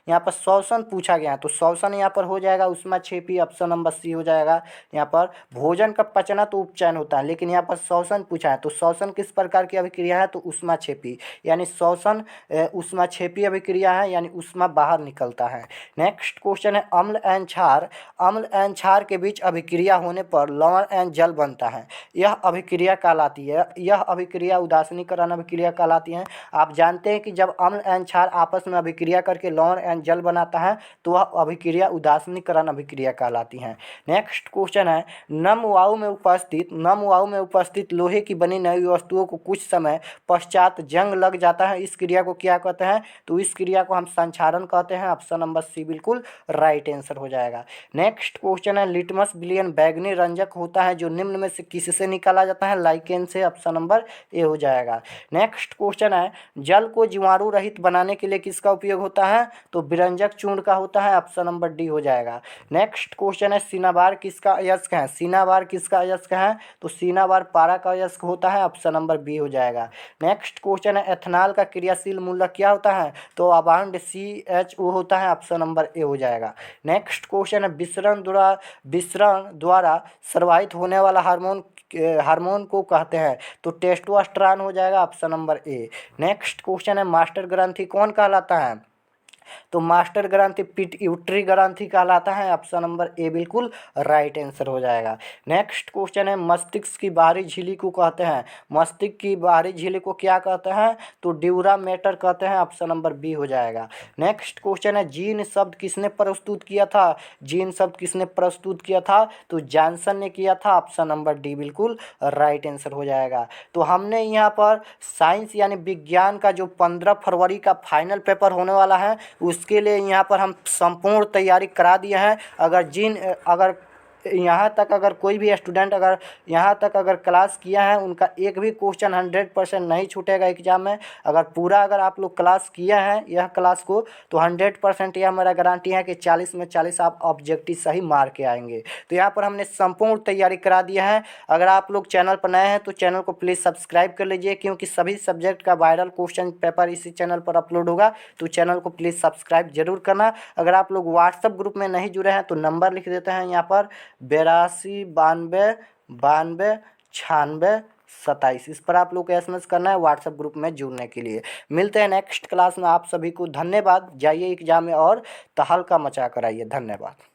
यहाँ पर श्वसन पूछा गया है तो श्वसन यहाँ पर हो जाएगा ऊष्माक्षेपी, ऑप्शन नंबर सी हो जाएगा। यहाँ पर भोजन का पचना तो उपचयन होता है, लेकिन यहाँ पर श्वसन पूछा है तो श्वसन किस प्रकार की अभिक्रिया है? तो ऊष्माक्षेपी, यानी श्वसन ऊष्माक्षेपी अभिक्रिया है, यानी ऊष्मा बाहर निकलता है। नेक्स्ट क्वेश्चन है अम्ल एवं क्षार के बीच अभिक्रिया होने पर लवण एवं जल बनता है। यह अभिक्रिया कहलाती है, यह अभिक्रिया उदासीनीकरण अभिक्रिया कहलाती है। आप जानते हैं कि जब अम्ल एवं क्षार आपस में अभिक्रिया करके लवण एवं जल बनाता है तो वह अभिक्रिया उदासीनीकरण अभिक्रिया कहलाती है। नेक्स्ट क्वेश्चन है नम वायु में उपस्थित लोहे की बनी नई वस्तुओं को कुछ समय पश्चात जंग लग जाता है, इस क्रिया को क्या कहते हैं? तो इस क्रिया को हम संक्षारण कहते हैं, ऑप्शन नंबर सी बिल्कुल राइट आंसर हो जाएगा। नेक्स्ट क्वेश्चन है लिटमस विलयन बैगनी रंजक होता है जो निम्न में से किससे निकाला जाता है? लाइकेन से, ऑप्शन नंबर ए हो जाएगा। नेक्स्ट क्वेश्चन है जल को जीवाणु रहित बनाने के लिए किसका उपयोग होता है? तो विरंजक चूर्ण का होता है, ऑप्शन नंबर डी हो जाएगा। नेक्स्ट क्वेश्चन है सिनाबार किसका अयस्क है? सिनाबार किसका अयस्क है? तो सिनाबार पारा का अयस्क होता है, ऑप्शन नंबर बी हो जाएगा। नेक्स्ट क्वेश्चन है एथेनॉल का क्रियाशील मूलक क्या होता है? तो अबांड CHO होता है, ऑप्शन नंबर ए हो जाएगा। नेक्स्ट क्वेश्चन है विसरण द्वारा स्रावित होने वाला हार्मोन को कहते हैं? तो टेस्टोस्टेरोन हो जाएगा, option number A. Next question है मास्टर ग्रंथि कौन कहलाता है? तो मास्टर ग्रंथि पिट्यूटरी ग्रंथि कहलाता है, ऑप्शन नंबर ए बिल्कुल राइट आंसर हो जाएगा। नेक्स्ट क्वेश्चन है मस्तिष्क की बाहरी झिल्ली को कहते हैं? मस्तिष्क की बाहरी झिल्ली को क्या कहते हैं? तो ड्यूरा मैटर कहते हैं, ऑप्शन नंबर बी हो जाएगा। नेक्स्ट क्वेश्चन है जीन शब्द किसने प्रस्तुत किया था? जीन शब्द किसने प्रस्तुत किया था? तो जॉनसन ने किया था, ऑप्शन नंबर डी बिल्कुल राइट आंसर हो जाएगा। तो हमने यहाँ पर साइंस यानी विज्ञान का जो 15 फरवरी का फाइनल पेपर होने वाला है उसके लिए यहाँ पर हम संपूर्ण तैयारी करा दिए हैं। अगर यहाँ तक अगर कोई भी स्टूडेंट अगर यहाँ तक अगर क्लास किया है उनका एक भी क्वेश्चन 100% नहीं छूटेगा एग्जाम में। अगर आप लोग क्लास किए हैं यह क्लास को तो 100% यह मेरा गारंटी है कि 40 में 40 आप ऑब्जेक्टिव सही मार के आएंगे। तो यहाँ पर हमने संपूर्ण तैयारी करा दिया है। अगर आप लोग चैनल पर नए हैं तो चैनल को प्लीज़ सब्सक्राइब कर लीजिए, क्योंकि सभी सब्जेक्ट का वायरल क्वेश्चन पेपर इसी चैनल पर अपलोड होगा। तो चैनल को प्लीज़ सब्सक्राइब जरूर करना। अगर आप लोग व्हाट्सएप ग्रुप में नहीं जुड़े हैं तो नंबर लिख देते हैं यहाँ पर 82 92 92 96 27। इस पर आप लोग को SMS करना है व्हाट्सएप ग्रुप में जुड़ने के लिए। मिलते हैं नेक्स्ट क्लास में। आप सभी को धन्यवाद। जाइए एग्जाम में और तहलका मचा कर आइए। धन्यवाद।